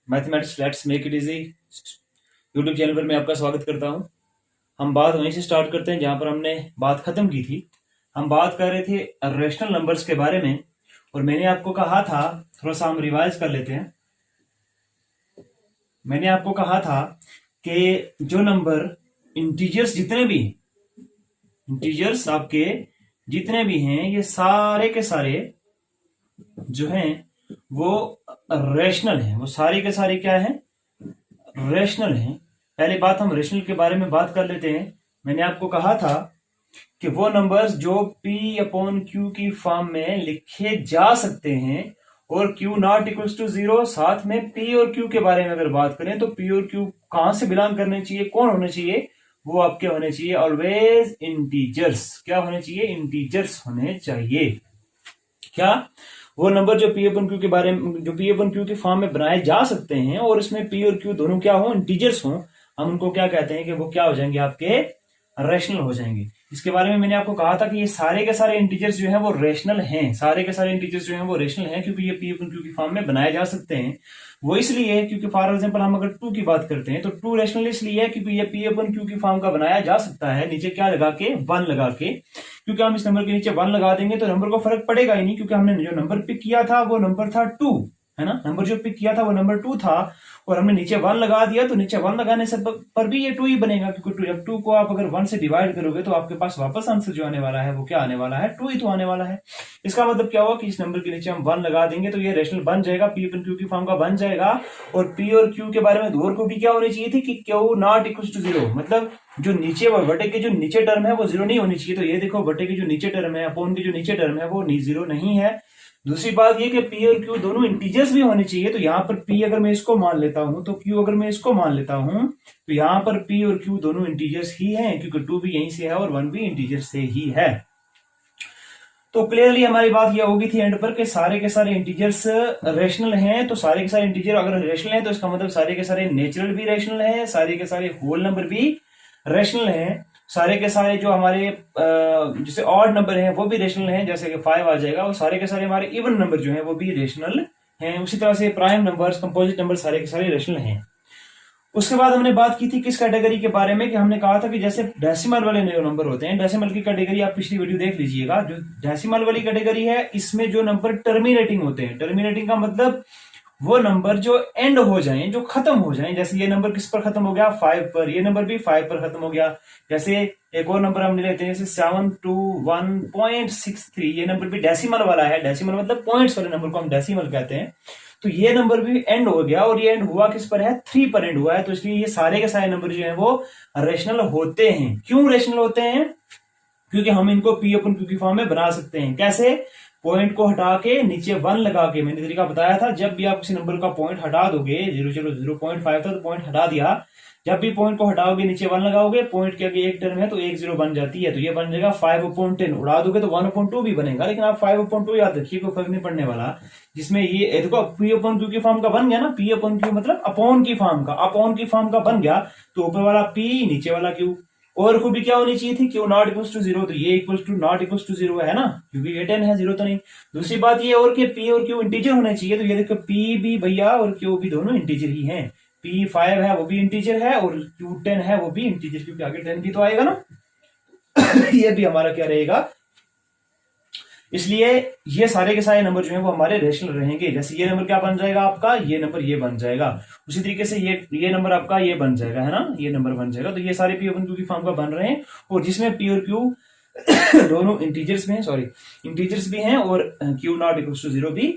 Mathematics let's make it easy YouTube channel पर मैं आपका स्वागत करता हूं। हम बात वहीं से स्टार्ट करते हैं जहां पर हमने बात खत्म की थी। हम बात कर रहे थे रेशनल नंबर्स के बारे में और मैंने आपको कहा था, थोड़ा सा हम रिवाइज कर लेते हैं। मैंने आपको कहा था कि जो नंबर इंटीजर्स जितने भी इंटीजर्स आपके जितने भी हैं ये सारे के सारे जो हैं वो रेशनल हैं। वो सारे के सारे क्या हैं? रेशनल हैं। पहले बात हम रेशनल के बारे में बात कर लेते हैं। मैंने आपको कहा था कि वो नंबर्स जो P अपॉन Q की फॉर्म में लिखे जा सकते हैं और Q नॉट इक्वल्स टू 0, साथ में P और Q के बारे में अगर बात करें तो P और Q कहां से बिलोंग करने चाहिए, कौन होने चाहिए? वो आपके होने चाहिए ऑलवेज इंटीजर्स। क्या होने चाहिए? इंटीजर्स होने चाहिए। क्या वो नंबर जो P अपन Q के बारे में, जो P अपन Q की फॉर्म में बनाए जा सकते हैं और इसमें P और Q दोनों क्या हो? इंटीजर्स हो। हम उनको क्या कहते हैं कि वो क्या हो जाएंगे? आपके रेशनल हो जाएंगे। इसके बारे में मैंने आपको कहा था कि ये सारे के सारे इंटीजर्स जो हैं वो रेशनल हैं। सारे के सारे इंटीजर्स जो हैं वो रेशनल हैं क्योंकि ये P अपन Q की फॉर्म में बनाए जा सकते हैं। वो इसलिए क्योंकि फॉर एग्जांपल हम अगर 2 की बात करते हैं तो 2 रेशनल इसलिए है क्योंकि ये P अपन Q की फॉर्म का बनाया जा सकता है। नीचे क्या लगा के? 1 लगा के। क्योंकि हम इस नंबर के नीचे 1 लगा देंगे तो नंबर को फर्क पड़ेगा ही नहीं, क्योंकि हमने जो नंबर पिक किया था वो नंबर था 2, है ना। नंबर जो पिक किया था वो नंबर 2 था और हमने नीचे 1 लगा दिया तो नीचे 1 लगाने से पर भी ये 2 ही बनेगा, क्योंकि 2 को आप अगर 1 से डिवाइड करोगे तो आपके पास वापस आंसर जो आने वाला है वो क्या आने वाला है? 2 ही तो आने वाला है। इसका मतलब क्या हुआ कि इस नंबर के नीचे हम 1 लगा देंगे तो ये रेशनल बन जाएगा, P अपन Q की फॉर्म का बन जाएगा। और P और Q के बारे में दो को भी क्या होनी चाहिए थी कि Q नॉट इक्वल टू 0, मतलब जो नीचे बटे के जो नीचे टर्म है वो 0 नहीं होनी चाहिए। तो ये देखो, बटे की जो नीचे टर्म है अपॉन की जो नीचे टर्म है वो 0 नहीं है। दूसरी बात ये कि P और Q दोनों इंटीजर्स भी होने चाहिए। तो यहाँ पर P अगर मैं इसको मान लेता हूं तो Q अगर मैं इसको मान लेता हूं तो यहाँ पर P और Q दोनों इंटीजर्स ही हैं, क्योंकि 2 भी यहीं से है और 1 भी इंटीजर से ही है। तो क्लियरली हमारी बात यह होगी थी एंड पर कि सारे के सारे इंटीजर्स रेशनल हैं। तो सारे के सारे इंटीजर अगर रेशनल हैं तो इसका मतलब सारे के सारे नेचुरल भी रेशनल हैं, सारे के सारे होल नंबर भी रेशनल हैं। सारे के सारे जो हमारे जैसे ऑड नंबर हैं वो भी रेशनल हैं, जैसे कि 5 आ जाएगा। और सारे के सारे हमारे इवन नंबर जो हैं वो भी रेशनल हैं। उसी तरह से प्राइम नंबर्स, कंपोजिट नंबर सारे के सारे रेशनल हैं। उसके बाद हमने बात की थी किस कैटेगरी के बारे में, कि हमने कहा था कि जैसे डेसिमल वाले जो नंबर होते हैं, डेसिमल की कैटेगरी आप पिछली वीडियो देख लीजिएगा। जो डेसिमल वाली कैटेगरी है इसमें जो नंबर टर्मिनेटिंग होते हैं, टर्मिनेटिंग का मतलब वो नंबर जो एंड हो जाएं, जो खत्म हो जाएं। जैसे ये नंबर किस पर खत्म हो गया? 5 पर। ये नंबर भी 5 पर खत्म हो गया। जैसे एक और नंबर हम ले लेते हैं जैसे 721.63, ये नंबर भी डेसिमल वाला है। डेसिमल मतलब पॉइंट्स वाले नंबर को हम डेसिमल कहते हैं। तो ये नंबर भी एंड हो गया और ये एंड हुआ किस पर है? 3 पर एंड हुआ है। तो इसलिए ये सारे के सारे नंबर जो है वो रेशनल होते हैं। क्यों रेशनल होते हैं? क्योंकि हम इनको P अपन Q की फॉर्म में बना सकते हैं। कैसे? पॉइंट को हटा के नीचे 1 लगा के। मैंने तरीका बताया था, जब भी आप किसी नंबर का पॉइंट हटा दोगे, 0.5 था तो पॉइंट हटा दिया, जब भी पॉइंट को हटाओगे नीचे 1 लगाओगे, पॉइंट के आगे एक टर्म है तो 1 0 बन जाती है। तो ये बन जाएगा 5/10। उड़ा दोगे तो 1/2 भी बनेगा, लेकिन आप 5/2 याद रखिए, कोई फर्क नहीं पड़ने वाला। जिसमें ये देखो P अपन Q की फॉर्म का बन गया ना, P अपन Q मतलब अपॉन की फॉर्म का, अपॉन की फॉर्म का बन गया तो ऊपर वाला P नीचे वाला Q। और को भी क्या होनी चाहिए थी? Q नॉट इक्वल्स टू 0, तो ये equals to not equals to 0 है ना, क्योंकि ये 10 है, 0 तो नहीं। दूसरी बात ये और कि P और Q इंटीजर होने चाहिए। तो ये देखो P भी भैया और Q भी दोनों इंटीजर ही हैं। P 5 है वो भी इंटीजर है और Q 10 है वो भी इंटीजर, क्योंकि आगे 10 भी तो आएगा ना। ये भी हमारा क्या रहेगा? इसलिए ये सारे के सारे नंबर जो है वो हमारे रेशनल रहेंगे। जैसे ये नंबर क्या बन जाएगा आपका? ये नंबर ये बन जाएगा। उसी तरीके से ये नंबर आपका ये बन जाएगा, है ना, ये नंबर बन जाएगा। तो ये सारे P अपन Q की फॉर्म का बन रहे हैं और जिसमें P और Q दोनों इंटीजर्स में, सॉरी इंटीजर्स भी हैं और Q नॉट इक्वल टू 0 भी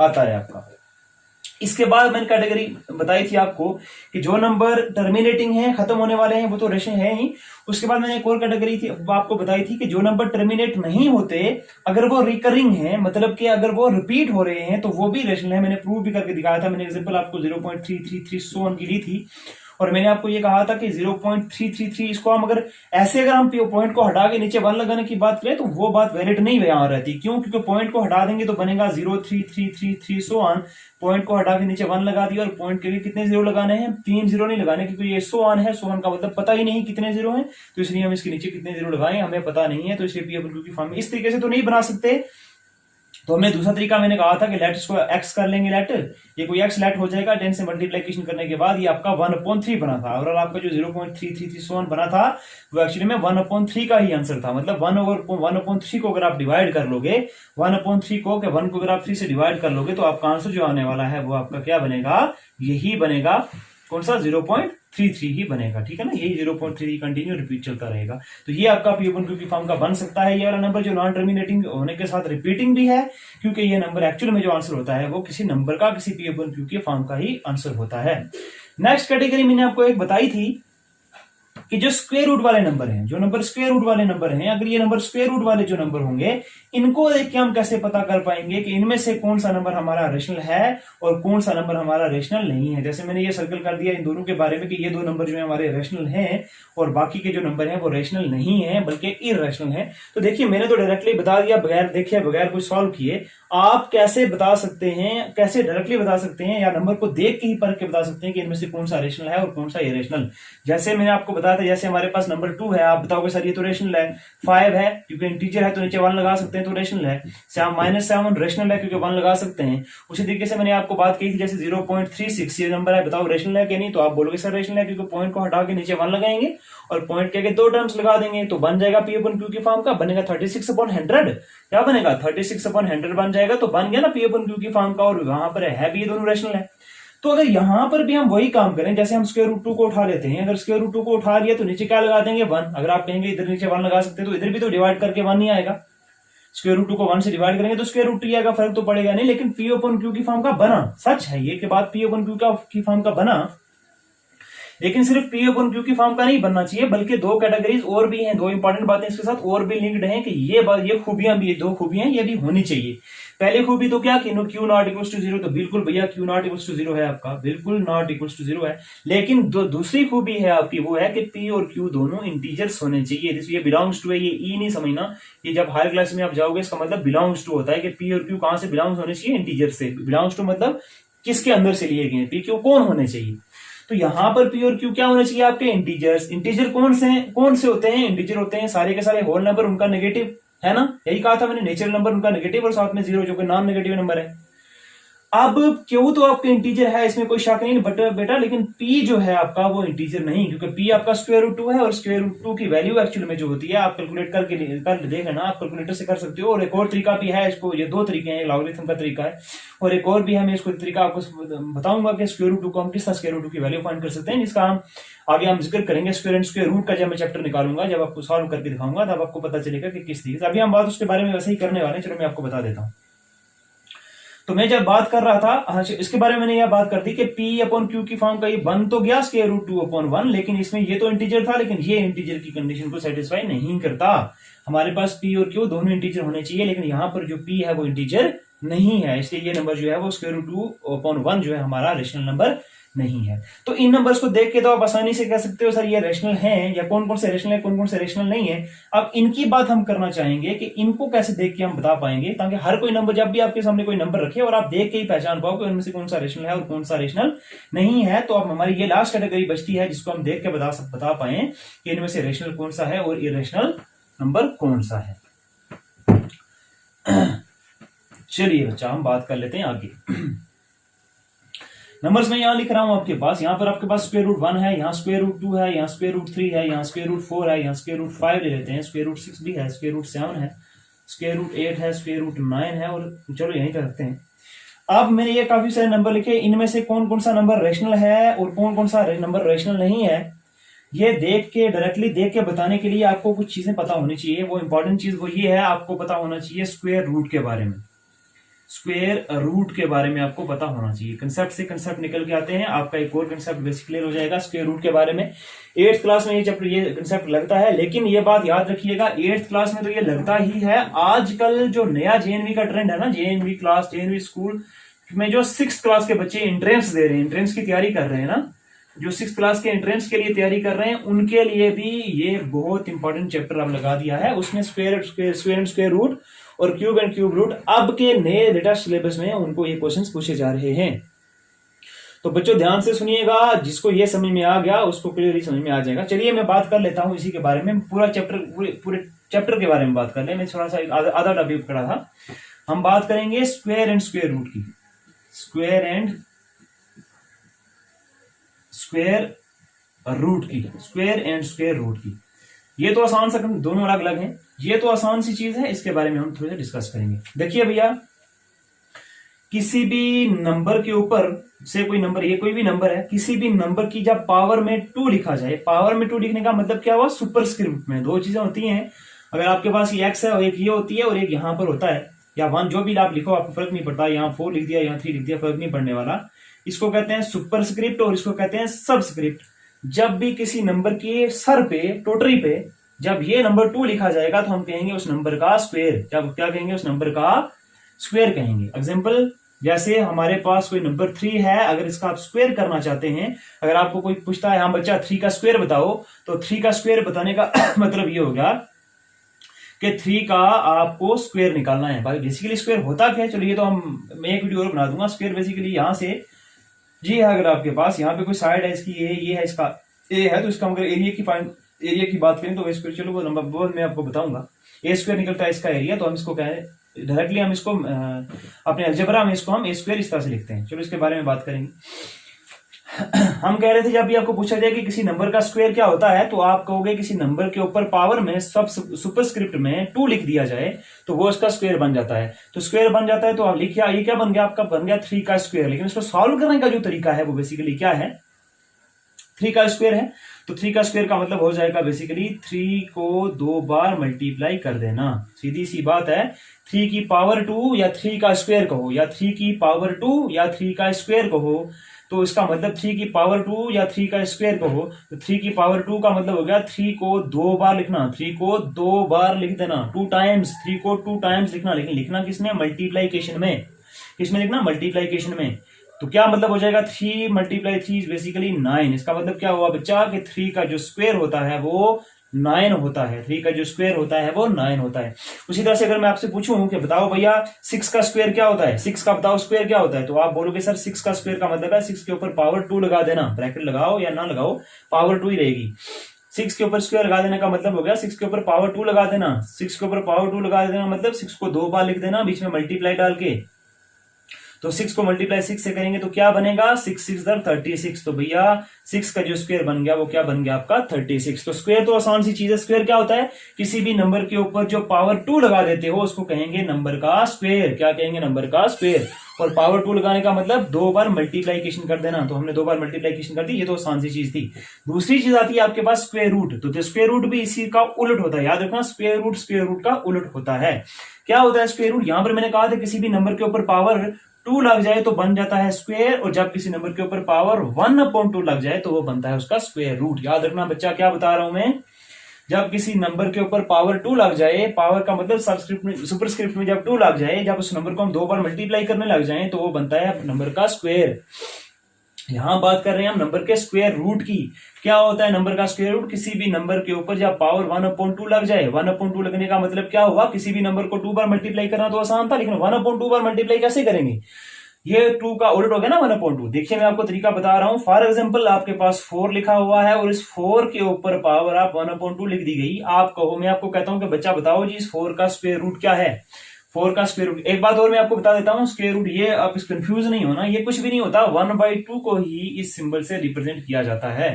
आता है आपका। इसके बाद मैंने कैटेगरी बताई थी आपको कि जो नंबर टर्मिनेटिंग है, खत्म होने वाले हैं, वो तो रेशनल है ही। उसके बाद मैंने एक और कैटेगरी थी आपको बताई थी कि जो नंबर टर्मिनेट नहीं होते, अगर वो रिकरिंग है, मतलब कि अगर वो रिपीट हो रहे हैं तो वो भी रेशनल है। मैंने प्रूव भी करके दिखाया था। मैंने एग्जांपल आपको 0.333 सो ऑन की ली थी और मैंने आपको ये कहा था कि 0.333 इसको हम अगर ऐसे अगर हम पॉइंट को हटा के नीचे 1 लगाने की बात करें तो वो बात वैलिड नहीं यहां रहती। क्यों? क्योंकि पॉइंट को हटा देंगे तो बनेगा 0.3333 सो ऑन। पॉइंट को हटा के नीचे 1 लगा दिया और पॉइंट के लिए कितने 0 लगाने हैं? 3 0 नहीं लगाने, क्योंकि ये सो ऑन है। सो ऑन का मतलब पता ही नहीं कितने 0 हैं, तो इसलिए हम इसके नीचे कितने 0 लगाएं हमें पता नहीं है। तो इसलिए P अपन Q की फॉर्म में इस तरीके से तो नहीं बना सकते, तो हमने दूसरा तरीका मैंने कहा था कि लेट इसको x कर लेंगे, लेट ये कोई x लेट हो जाएगा 10 से मल्टीप्लीकेशन करने के बाद, ये आपका 1/3 बना था, और आपका जो 0.333 बना था वो एक्चुअली में 1/3 का ही आंसर था। मतलब 1/3 को अगर आप डिवाइड कर लोगे, 1/3 को 1 को अगर आप 3 से डिवाइड कर लोगे तो आपका आंसर जो आने वाला है वो आपका क्या बनेगा, यही बनेगा, कौन सा, 0.33 ही बनेगा। ठीक है ना, यही 0.3 कंटिन्यू रिपीट चलता रहेगा। तो ये आपका पी अपन क्यू की फॉर्म का बन सकता है। ये वाला नंबर जो नॉन टर्मिनेटिंग होने के साथ रिपीटिंग भी है, क्योंकि ये नंबर एक्चुअल में जो आंसर होता है वो किसी नंबर का किसी पी अपन क्यू की फॉर्म का ही आंसर होता है। नेक्स्ट कैटेगरी मैंने आपको एक बताई थी कि जो स्क्वायर रूट वाले नंबर हैं, जो नंबर स्क्वायर रूट वाले नंबर हैं, अगर ये नंबर स्क्वायर रूट वाले जो नंबर होंगे, इनको देख के हम कैसे पता कर पाएंगे कि इनमें से कौन सा नंबर हमारा रेशनल है और कौन सा नंबर हमारा रेशनल नहीं है। जैसे मैंने ये सर्कल कर दिया इन दोनों के बारे में कि ये दो नंबर जो है हमारे रेशनल हैं और बाकी के जो नंबर हैं वो रेशनल नहीं है बल्कि इररेशनल हैं। तो देखिए मैंने तो डायरेक्टली बता दिया, बगैर देखे, बगैर कोई सॉल्व किए। आप कैसे बता सकते हैं, कैसे डायरेक्टली बता सकते हैं या नंबर को देख के ही परख के बता सकते हैं कि इनमें से कौन सा रेशनल है और कौन सा इरेशनल। जैसे मैंने आपको बताया था, जैसे हमारे पास नंबर 2 है, आप बताओगे सर ये तो रेशनल है। 5 है क्योंकि इंटीजर है तो नीचे 1 लगा सकते हैं तो रेशनल है। -7 रेशनल है क्योंकि 1 लगा सकते हैं। उसी तरीके से मैंने आपको बात की थी, जैसे 0.36 ये नंबर है, बताओ रेशनल है कि नहीं, तो आप बोलोगे सर रेशनल है, क्योंकि पॉइंट को हटा के नीचे 1 लगाएंगे और पॉइंट के आगे 2 टर्म्स लगा देंगे तो बन जाएगा पी अपन क्यू की फॉर्म का, बनेगा 36/100। क्या बनेगा, 36/100 बन जाएगा। तो बन गया ना पी अपन क्यू की फॉर्म का, और वहां पर है भी ये दोनों रेशनल है। तो अगर यहां पर भी हम वही काम करें, जैसे हम स्क्वायर रूट 2 को उठा लेते हैं, अगर स्क्वायर रूट 2 को उठा लिया तो नीचे क्या लगा देंगे, 1। अगर आप कहेंगे इधर नीचे 1 लगा सकते हैं तो इधर भी तो डिवाइड करके 1 ही आएगा। स्क्वायर रूट 2 को 1 से डिवाइड करेंगे तो स्क्वायर रूट 2 आएगा, फर्क तो पड़ेगा नहीं। लेकिन पी अपन क्यू की फॉर्म का बना, सच है ये कि बात पी अपन क्यू की फॉर्म का बना, लेकिन सिर्फ पी अपन क्यू की फॉर्म का नहीं बनना चाहिए, बल्कि 2 कैटेगरीज और भी हैं, 2 इंपॉर्टेंट बातें इसके साथ और भी लिंक्ड हैं कि ये खूबियां भी, 2 खूबियां ये भी होनी चाहिए। पहली खूबी तो क्या कि क्यू नॉट इक्वल्स टू 0, तो बिल्कुल भैया क्यू नॉट इक्वल्स टू 0 है आपका, बिल्कुल नॉट इक्वल्स टू 0 है। लेकिन दूसरी खूबी है आपकी, वो है कि पी और क्यू दोनों इंटीजर्स होने चाहिए। ये बिलोंग्स टू है, ये ई नहीं समझना, ये जब हायर क्लास में आप जाओगे इसका मतलब बिलोंग्स टू होता है कि पी और क्यू कहां से बिलोंग्स होने चाहिए, इंटीजर से। बिलोंग्स टू मतलब किसके अंदर से लिए गए, पी क्यू कौन होने चाहिए। तो यहां पर पी और क्यू क्या होने चाहिए आपके, इंटीजर्स। इंटीजर कौन से होते हैं, इंटीजर होते हैं सारे के सारे होल नंबर, उनका नेगेटिव है ना, यही कहा था मैंने, नेचुरल नंबर उनका नेगेटिव और साथ में 0 जो कि नॉन नेगेटिव नंबर है। अब क्यू तो आपके इंटीजर है, इसमें कोई शक नहीं बट बेटा, लेकिन पी जो है आपका वो इंटीजर नहीं, क्योंकि पी आपका स्क्वायर रूट 2 है और स्क्वायर रूट 2 की वैल्यू एक्चुअली में जो होती है आप कैलकुलेट करके कर देख ना, आप कैलकुलेटर से कर सकते हो। और एक और तरीका भी है इसको, ये 2 तरीके हैं, लॉगरिथम का तरीका है और एक और भी है, मैं इसको तरीका आपको बताऊंगा कि स्क्वायर रूट 2 को हम किस तरह स्क्वायर रूट 2 की वैल्यू फाइंड कर सकते हैं, जिसका हम आगे हम जिक्र करेंगे। स्क्वायर एंड स्क्वायर रूट का जब मैं चैप्टर निकालूंगा, जब आपको सॉल्व करके दिखाऊंगा तब आपको पता चलेगा कि किस तरीके से। अभी हम बात उसके बारे में वैसे ही करने वाले हैं, चलो मैं आपको बता देता हूँ। तो मैं जब बात कर रहा था इसके बारे में, मैंने यह बात कर दी कि पी अपॉन क्यू की फॉर्म का ये बन तो गया स्क्वायर रूट 2/1, लेकिन इसमें ये तो इंटीजर था, लेकिन ये इंटीजर की कंडीशन को सेटिस्फाई नहीं करता। हमारे पास पी और क्यू दोनों इंटीजर होने चाहिए, लेकिन यहां पर जो पी है वो इंटीजर नहीं है, इसलिए ये नंबर जो है वो स्क्वायर रूट 2/1 जो है हमारा रेशनल नंबर नहीं है। तो इन नंबर्स को देख के तो आप आसानी से कह सकते हो सर ये रेशनल हैं, या कौन कौन से रेशनल है, कौन कौन से रेशनल नहीं है। अब इनकी बात हम करना चाहेंगे कि इनको कैसे देख के हम बता पाएंगे, ताकि हर कोई नंबर, जब भी आपके सामने कोई नंबर रखे और आप देख के ही पहचान पाओ कि उनमें से कौन सा रेशनल है और कौन सा रेशनल नहीं है। तो अब हमारी ये लास्ट कैटेगरी बचती है जिसको हम देख के बता पाए कि इनमें से रेशनल कौन सा है और इरेशनल नंबर कौन सा है। चलिए बच्चा हम बात कर लेते हैं आगे। नंबर्स में यहां लिख रहा हूं आपके पास, यहां पर आपके पास स्क्वायर रूट 1 है, यहां स्क्वायर रूट 2 है, यहां स्क्वायर रूट 3 है, यहां स्क्वायर रूट 4 है, यहां स्क्वायर रूट 5 ले लेते हैं, स्क्वायर रूट 6 भी है, स्क्वायर रूट 7 है, स्क्वायर रूट 8 है, स्क्वायर रूट 9 है, और चलो यहीं तक रखते हैं। अब मैंने ये काफी सारे नंबर लिखे, इनमें से कौन कौन सा नंबर रेशनल है और कौन कौन सा नंबर रेशनल नहीं है, ये देख के डायरेक्टली देख के बताने के लिए आपको कुछ चीजें पता होनी चाहिए। वो इंपॉर्टेंट चीज वो ये है, आपको पता होना चाहिए स्क्वायर रूट के बारे में। स्क्वायर रूट के बारे में आपको पता होना चाहिए। कंसेप्ट से कंसेप्ट निकल के आते हैं, आपका एक और कंसेप्ट बेसिक क्लियर हो जाएगा स्क्वायर रूट के बारे में। 8th क्लास में ये चैप्टर, ये कंसेप्ट लगता है, लेकिन ये बात याद रखिएगा 8th क्लास में तो ये लगता ही है। आजकल जो नया जेएनवी का ट्रेंड है ना, जेएनवी क्लास, जेएनवी स्कूल में जो 6th क्लास के बच्चे एंट्रेंस दे रहे हैं, एंट्रेंस की तैयारी कर रहे हैं ना, जो 6th क्लास के एंट्रेंस के लिए तैयारी कर रहे हैं, उनके लिए भी ये बहुत इंपॉर्टेंट चैप्टर अब लगा दिया है। उसमें स्क्वायर रूट और क्यूब एंड क्यूब रूट अब के नए लेटेस्ट सिलेबस में उनको ये क्वेश्चंस पूछे जा रहे हैं। तो बच्चों ध्यान से सुनिएगा, जिसको ये समझ में आ गया उसको क्लियरली समझ में आ जाएगा। चलिए मैं बात कर लेता हूं इसी के बारे में, पूरा चैप्टर, पूरे चैप्टर के बारे में बात कर ले। मैं थोड़ा सा आधा टॉपिक पढ़ा था, हम बात करेंगे स्क्वायर एंड स्क्वायर रूट की, स्क्वायर एंड स्क्वायर रूट की, स्क्वायर एंड स्क्वायर रूट की। ये तो आसान सा, दोनों अलग अलग हैं, ये तो आसान सी चीज है, इसके बारे में हम थोड़ा सा डिस्कस करेंगे। देखिए भैया, किसी भी नंबर के ऊपर से कोई नंबर, ये कोई भी नंबर है, किसी भी नंबर की जब पावर में 2 लिखा जाए, पावर में 2 लिखने का मतलब क्या हुआ, सुपरस्क्रिप्ट में 2 चीजें होती हैं। अगर आपके पास ये एक्स है और एक ये होती है और एक यहां पर होता है, या 1, जो भी आप लिखो आपको फर्क नहीं पड़ता, यहाँ 4 लिख दिया यहाँ 3 लिख दिया, फर्क नहीं पड़ने वाला। इसको कहते हैं सुपरस्क्रिप्ट और इसको कहते हैं सबस्क्रिप्ट। जब भी किसी नंबर के सर पे, टोटरी पे, जब ये नंबर 2 लिखा जाएगा तो हम कहेंगे उस नंबर का स्क्वायर, जब क्या कहेंगे, उस नंबर का स्क्वायर कहेंगे। एग्जाम्पल, जैसे हमारे पास कोई नंबर 3 है, अगर इसका आप स्क्वायर करना चाहते हैं, अगर आपको कोई पूछता है हाँ बच्चा 3 का स्क्वायर बताओ, तो 3 का स्क्वायर बताने का मतलब ये हो गया कि 3 का आपको स्क्वायर निकालना है। भाई बेसिकली स्क्वायर होता क्या है, चलो ये तो मैं एक वीडियो और बना दूंगा। स्क्वायर बेसिकली यहां से, जी है, अगर आपके पास यहाँ पे कोई साइड है इसकी, ये है इसका ए है, तो इसका अगर एरिया की बात करें तो स्क्वायर, चलो वो नंबर वो मैं आपको बताऊंगा। ए स्क्वायर निकलता है इसका एरिया, तो हम इसको क्या है, डायरेक्टली हम इसको अपने अलजेब्रा में इसको हम ए स्क्वायर इस तरह से लिखते हैं। चलो इसके बारे में बात करेंगे। हम कह रहे थे जब भी आपको पूछा जाए कि किसी नंबर का स्क्वायर क्या होता है, तो आप कहोगे किसी नंबर के ऊपर पावर में सब सुपरस्क्रिप्ट में 2 लिख दिया जाए तो वो उसका स्क्वायर बन जाता है। तो स्क्वायर बन जाता है तो आप लिखिए, ये क्या बन गया आपका, बन गया 3 का स्क्वायर। लेकिन इसको सॉल्व करने का जो तरीका है वो बेसिकली क्या है, 3 का स्क्वायर है, तो 3 का स्क्वायर का मतलब हो जाएगा बेसिकली 3 को 2 बार मल्टीप्लाई कर देना। सीधी सी बात है, 3 की पावर 2 या 3 का स्क्वायर कहो, या 3 की पावर 2 या 3 का स्क्वायर कहो, तो इसका मतलब 3 की पावर 2 या 3 का स्क्वायर कहो, तो 3 की पावर 2 का मतलब हो गया 3 को 2 बार लिखना, 3 को 2 बार लिख देना, 2 टाइम्स, 3 को 2 टाइम्स लिखना। लेकिन लिखना किसमें, मल्टीप्लाइकेशन में। किसमें लिखना, मल्टीप्लाइकेशन में। तो क्या मतलब हो जाएगा, 3 × 3 इज बेसिकली 9। इसका मतलब क्या हुआ बच्चा कि 3 का जो स्क्वायर होता है वो 9 होता है, 3 का जो स्क्वायर होता है वो 9 होता है। उसी तरह से अगर मैं आपसे पूछूं कि बताओ भैया 6 का स्क्वायर क्या होता है, 6 का बताओ स्क्वायर क्या होता है, तो आप बोलोगे सर 6 का स्क्वायर का मतलब है 6 के ऊपर पावर 2 लगा देना, ब्रैकेट लगाओ या ना लगाओ, पावर 2 ही रहेगी। 6 के ऊपर स्क्वायर लगा देने का मतलब हो गया 6 के ऊपर पावर 2 लगा देना। 6 के ऊपर पावर 2 लगा देना मतलब 6 को 2 बार लिख देना, बीच में मल्टीप्लाई डाल के। तो 6 को मल्टीप्लाई 6 से करेंगे तो क्या बनेगा, 6 6 36। तो भैया 6 का जो स्क्वायर बन गया वो क्या बन गया आपका 36। तो स्क्वायर तो आसान सी चीज है। स्क्वायर क्या होता है, किसी भी नंबर के ऊपर जो पावर 2 लगा देते हो उसको कहेंगे नंबर का स्क्वायर। क्या कहेंगे, नंबर का स्क्वायर। और पावर 2 लगाने का मतलब 2 बार मल्टीप्लाइकेशन कर देना, तो हमने 2 बार मल्टीप्लाइकेशन कर दी, ये तो आसान सी चीज थी। दूसरी चीज आती है आपके पास स्क्वायर रूट। तो स्क्वायर रूट भी इसी का उलट होता है, याद रखना, स्क्वायर रूट का उलट होता है। क्या होता है स्क्वायर रूट, यहां पर मैंने कहा था किसी भी नंबर के ऊपर पावर 2 लग जाए तो बन जाता है स्क्वायर, और जब किसी नंबर के ऊपर पावर 1/2 लग जाए तो वो बनता है उसका स्क्वायर रूट। याद रखना बच्चा, क्या बता रहा हूं मैं, जब किसी नंबर के ऊपर पावर 2 लग जाए, पावर का मतलब सबस्क्रिप्ट में, सुपरस्क्रिप्ट में जब 2 लग जाए, जब उस नंबर को हम 2 बार मल्टीप्लाई करने लग जाए तो वो बनता है नंबर का स्क्वायर। यहां बात कर रहे हैं हम नंबर के स्क्वायर रूट की। क्या होता है नंबर का स्क्वायर रूट, किसी भी नंबर के ऊपर जब पावर 1/2 लग जाए। 1/2 लगने का मतलब क्या हुआ, किसी भी नंबर को 2 बार मल्टीप्लाई करना तो आसान था, लेकिन 1/2 बार मल्टीप्लाई कैसे करेंगे, ये 2 का उलट हो गया ना 1/2। देखिए मैं आपको तरीका बता रहा हूं। फॉर एग्जांपल आपके पास 4 लिखा हुआ है और इस 4 के ऊपर पावर आप 1/2 लिख दी गई। आप कहो, मैं आपको कहता हूं कि बच्चा बताओ जी इस 4 का स्क्वायर रूट क्या है। 4 का स्क्वायर रूट, एक बात और मैं आपको बता देता हूं, स्क्वायर रूट ये आप इस कंफ्यूज नहीं होना, ये कुछ भी नहीं होता। 1/2 को ही इस सिंबल से रिप्रेजेंट किया जाता है।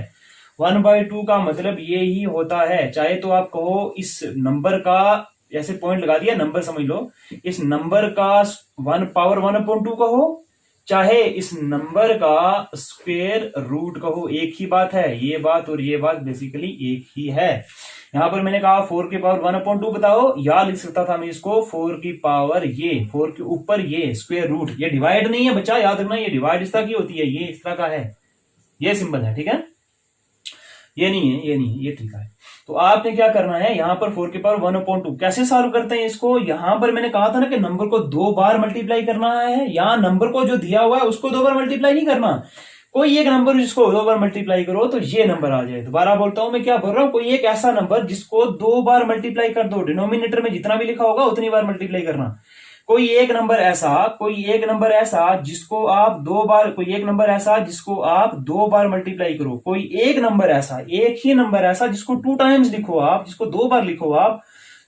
1/2 का मतलब ये ही होता है। चाहे तो आप कहो इस नंबर का, ऐसे पॉइंट लगा दिया, नंबर समझ लो, इस नंबर का 1 पावर 1/2 कहो, चाहे इस नंबर का स्क्वायर रूट कहो, एक ही बात है। ये बात और ये बात बेसिकली एक ही है। यहां पर मैंने कहा 4 की पावर 1/2 बताओ, या लिख सकता था मैं इसको 4 की पावर ये, 4 के ऊपर ये स्क्वायर रूट। ये डिवाइड नहीं है बच्चा, याद रखना, ये डिवाइड इस तरह की होती है, ये इस तरह का है, ये सिंबल है, ठीक है, ये नहीं है, ये नहीं है, ये तरीका है। तो आपने क्या करना है, यहां पर 4 की पावर 1/2 कैसे सॉल्व करते हैं इसको। यहां पर मैंने कहा था ना कि नंबर को 2 बार मल्टीप्लाई करना है। यहां नंबर को जो दिया हुआ है उसको 2 बार मल्टीप्लाई नहीं करना, कोई एक नंबर जिसको 2 बार मल्टीप्लाई करो तो ये नंबर आ जाए। दोबारा बोलता हूं मैं, क्या बोल रहा हूं, कोई एक ऐसा नंबर जिसको 2 बार मल्टीप्लाई कर दो, डिनोमिनेटर में जितना भी लिखा होगा उतनी बार मल्टीप्लाई करना। कोई एक नंबर ऐसा जिसको आप 2 बार, कोई एक नंबर ऐसा जिसको आप 2 बार मल्टीप्लाई करो, कोई एक नंबर ऐसा, एक ही नंबर ऐसा जिसको 2 टाइम्स लिखो आप, जिसको 2 बार लिखो आप,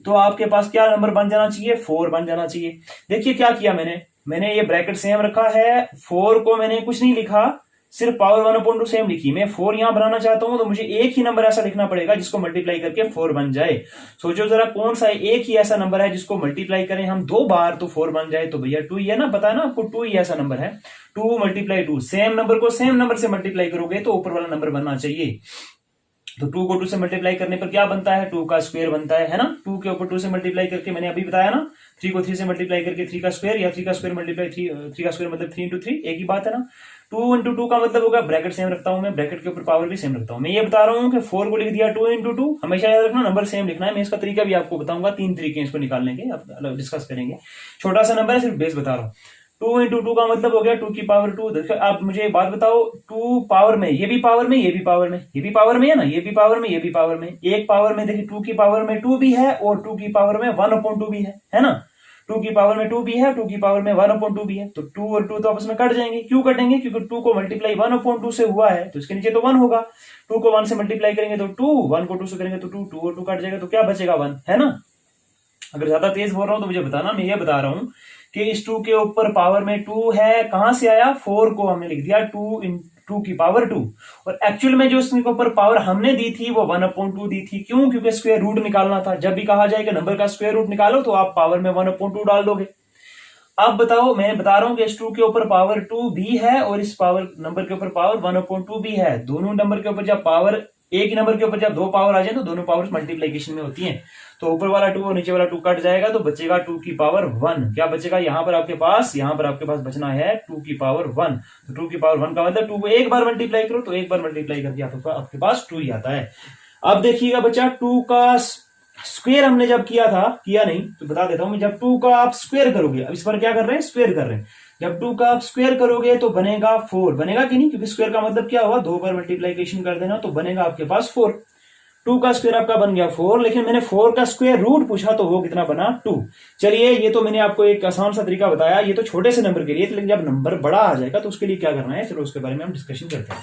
तो आपके पास क्या नंबर बन जाना चाहिए, 4 बन जाना चाहिए। देखिए क्या किया मैंने ये ब्रैकेट सेम रखा है, 4 को मैंने कुछ नहीं लिखा, सिर्फ पावर 1/2 सेम लिखी। मैं 4 यहां बनाना चाहता हूं तो मुझे एक ही नंबर ऐसा लिखना पड़ेगा जिसको मल्टीप्लाई करके 4 बन जाए। सोचो जरा कौन सा एक ही ऐसा नंबर है जिसको मल्टीप्लाई करें हम 2 बार तो 4 बन जाए। तो भैया 2 ही है ना, पता है ना आपको, 2 ही ऐसा नंबर है। 2 × 2, सेम नंबर को सेम नंबर से मल्टीप्लाई करोगे तो ऊपर वाला नंबर बनना चाहिए। तो 2 को 2 से मल्टीप्लाई करने पर क्या बनता है, 2 का स्क्वायर बनता है ना। 2 के ऊपर 2 से मल्टीप्लाई करके मैंने अभी बताया ना, 3 को 3 से मल्टीप्लाई करके 3 का स्क्वायर, या 3 का स्क्वायर मल्टीप्लाई 3 का स्क्वायर मतलब 3 × 3, एक ही बात है ना। 2 × 2 का मतलब होगा, ब्रैकेट सेम रखता हूं मैं, ब्रैकेट के ऊपर पावर भी सेम रखता हूं। मैं ये बता रहा हूं कि 4 को लिख दिया 2 × 2, हमेशा याद रखना नंबर सेम लिखना है। मैं इसका तरीका भी आपको बताऊंगा, 3 तरीके इसको निकालने के, अब डिस्कस करेंगे। छोटा सा नंबर है, सिर्फ बेस बता रहा हूं। 2 × 2 का मतलब हो गया 2 की पावर 2। देखो आप मुझे एक बात बताओ, 2 पावर में, ये भी पावर में, ये भी पावर में, ये भी पावर में है ना, ये भी पावर में, ये भी पावर में, एक पावर में देखिए 2 की पावर में 2 भी है और 2 की पावर में 1/2 भी है ना। 2 की पावर में 2 भी है, 2 की पावर में 1/2 भी है। तो 2 और 2 तो आपस में कट जाएंगे। क्यों कटेंगे, क्योंकि 2 को मल्टीप्लाई 1/2 से हुआ है तो इसके नीचे तो 1 होगा। 2 को 1 से मल्टीप्लाई करेंगे तो 2, 1 को 2 से करेंगे तो 2, 2 और 2 कट जाएगा तो क्या बचेगा, 1, है ना। अगर ज्यादा तेज बोल रहा हूं तो मुझे बताना। मैं ये बता रहा हूं कि इस 2 के ऊपर पावर में 2 है, कहां से आया, 4 को हमने लिख दिया 2 × 2 की पावर 2, और एक्चुअल में जो इसके ऊपर पावर हमने दी थी वो 1/2 दी थी। क्यों, क्योंकि स्क्वायर रूट निकालना था। जब भी कहा जाए कि नंबर का स्क्वायर रूट निकालो तो आप पावर में 1/2 डाल दोगे। अब बताओ, मैं बता रहा हूं कि इस 2 के ऊपर पावर 2 भी है और इस पावर नंबर के ऊपर पावर 1/2 भी है। दोनों नंबर के ऊपर जब पावर, एक ही नंबर के ऊपर जब 2 पावर आ जाए तो दोनों पावर मल्टीप्लीकेशन में होती हैं। तो ऊपर वाला 2 और नीचे वाला 2 कट जाएगा तो बचेगा 2 की पावर 1। क्या बचेगा यहां पर आपके पास बचना है 2 की पावर 1। तो 2 की पावर 1 का मतलब 2 को एक बार मल्टीप्लाई करो तो एक बार मल्टीप्लाई करके आपके पास 2 ही आता है। अब देखिएगा बच्चा, 2 का स्क्वायर हमने जब किया नहीं तो बता देता हूं मैं, जब 2 का आप स्क्वायर करोगे, अब इस पर क्या कर रहे हैं, स्क्वायर कर रहे हैं। जब 2 का आप स्क्वायर करोगे तो बनेगा 4, बनेगा कि नहीं, क्योंकि स्क्वायर का मतलब क्या हुआ, 2 बार मल्टीप्लीकेशन कर देना तो बनेगा आपके पास 4। 2 का स्क्वायर आपका बन गया 4, लेकिन मैंने 4 का स्क्वायर रूट पूछा तो वो कितना बना, 2। चलिए ये तो मैंने आपको एक आसान सा तरीका बताया, ये तो छोटे से नंबर के लिए, लेकिन जब नंबर बड़ा आ जाएगा तो उसके लिए क्या करना है, चलो उसके बारे में हम डिस्कशन करते हैं।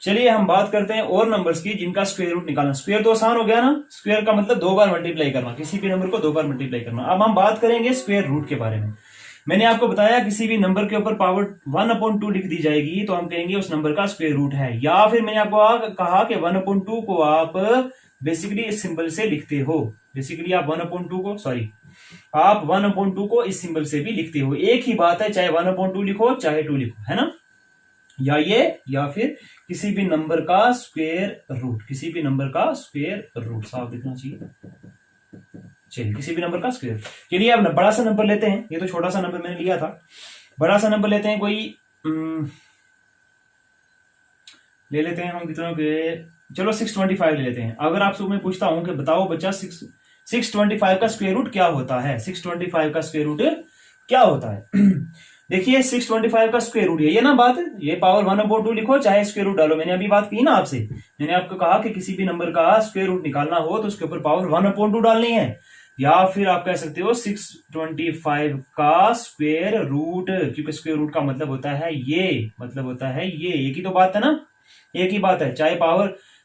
चलिए हम बात करते हैं और नंबर्स की जिनका स्क्वायर रूट निकालना। स्क्वायर तो आसान हो गया ना, स्क्वायर का मतलब 2 बार मल्टीप्लाई करना, किसी भी नंबर को 2 बार मल्टीप्लाई करना। अब हम बात करेंगे स्क्वायर रूट के बारे में। मैंने आपको बताया किसी भी नंबर के ऊपर पावर 1/2 लिख दी जाएगी तो हम कहेंगे उस नंबर का स्क्वायर रूट है। या फिर मैंने आपको कहा कि 1/2 को आप बेसिकली इस सिंबल से लिखते हो। बेसिकली आप 1/2 को, सॉरी, आप 1/2 को इस सिंबल से भी लिखते हो। एक ही बात है, चाहे 1/2 लिखो चाहे 2 लिखो, है ना। या फिर किसी भी नंबर का स्क्वायर रूट, किसी भी नंबर का स्क्वायर रूट, साफ दिखना चाहिए। चलिए किसी भी नंबर का स्क्वायर। चलिए अब बड़ा सा नंबर लेते हैं, ये तो छोटा सा नंबर मैंने लिया था, बड़ा सा नंबर लेते हैं, कोई ले लेते हैं हम कितनों के, चलो 625 ले लेते हैं। अगर आपसे मैं पूछता हूं कि बताओ बच्चा 625 का स्क्वायर रूट क्या होता है, 625 का स्क्वायर रूट क्या होता है। देखिए 625 का स्क्वायर रूट ये ना बात, ये पावर 1/2 लिखो चाहे स्क्वायर रूट डालो। मैंने अभी बात की ना आपसे, मैंने आपको कहा कि किसी भी नंबर का स्क्वायर रूट निकालना हो तो उसके ऊपर पावर 1/2 डालनी है। या फिर आप कह सकते हो 625 का स्क्वायर रूट, क्योंकि स्क्वायर रूट का मतलब होता है ये, मतलब होता है ये, एक ही तो बात है ना, एक ही बात है।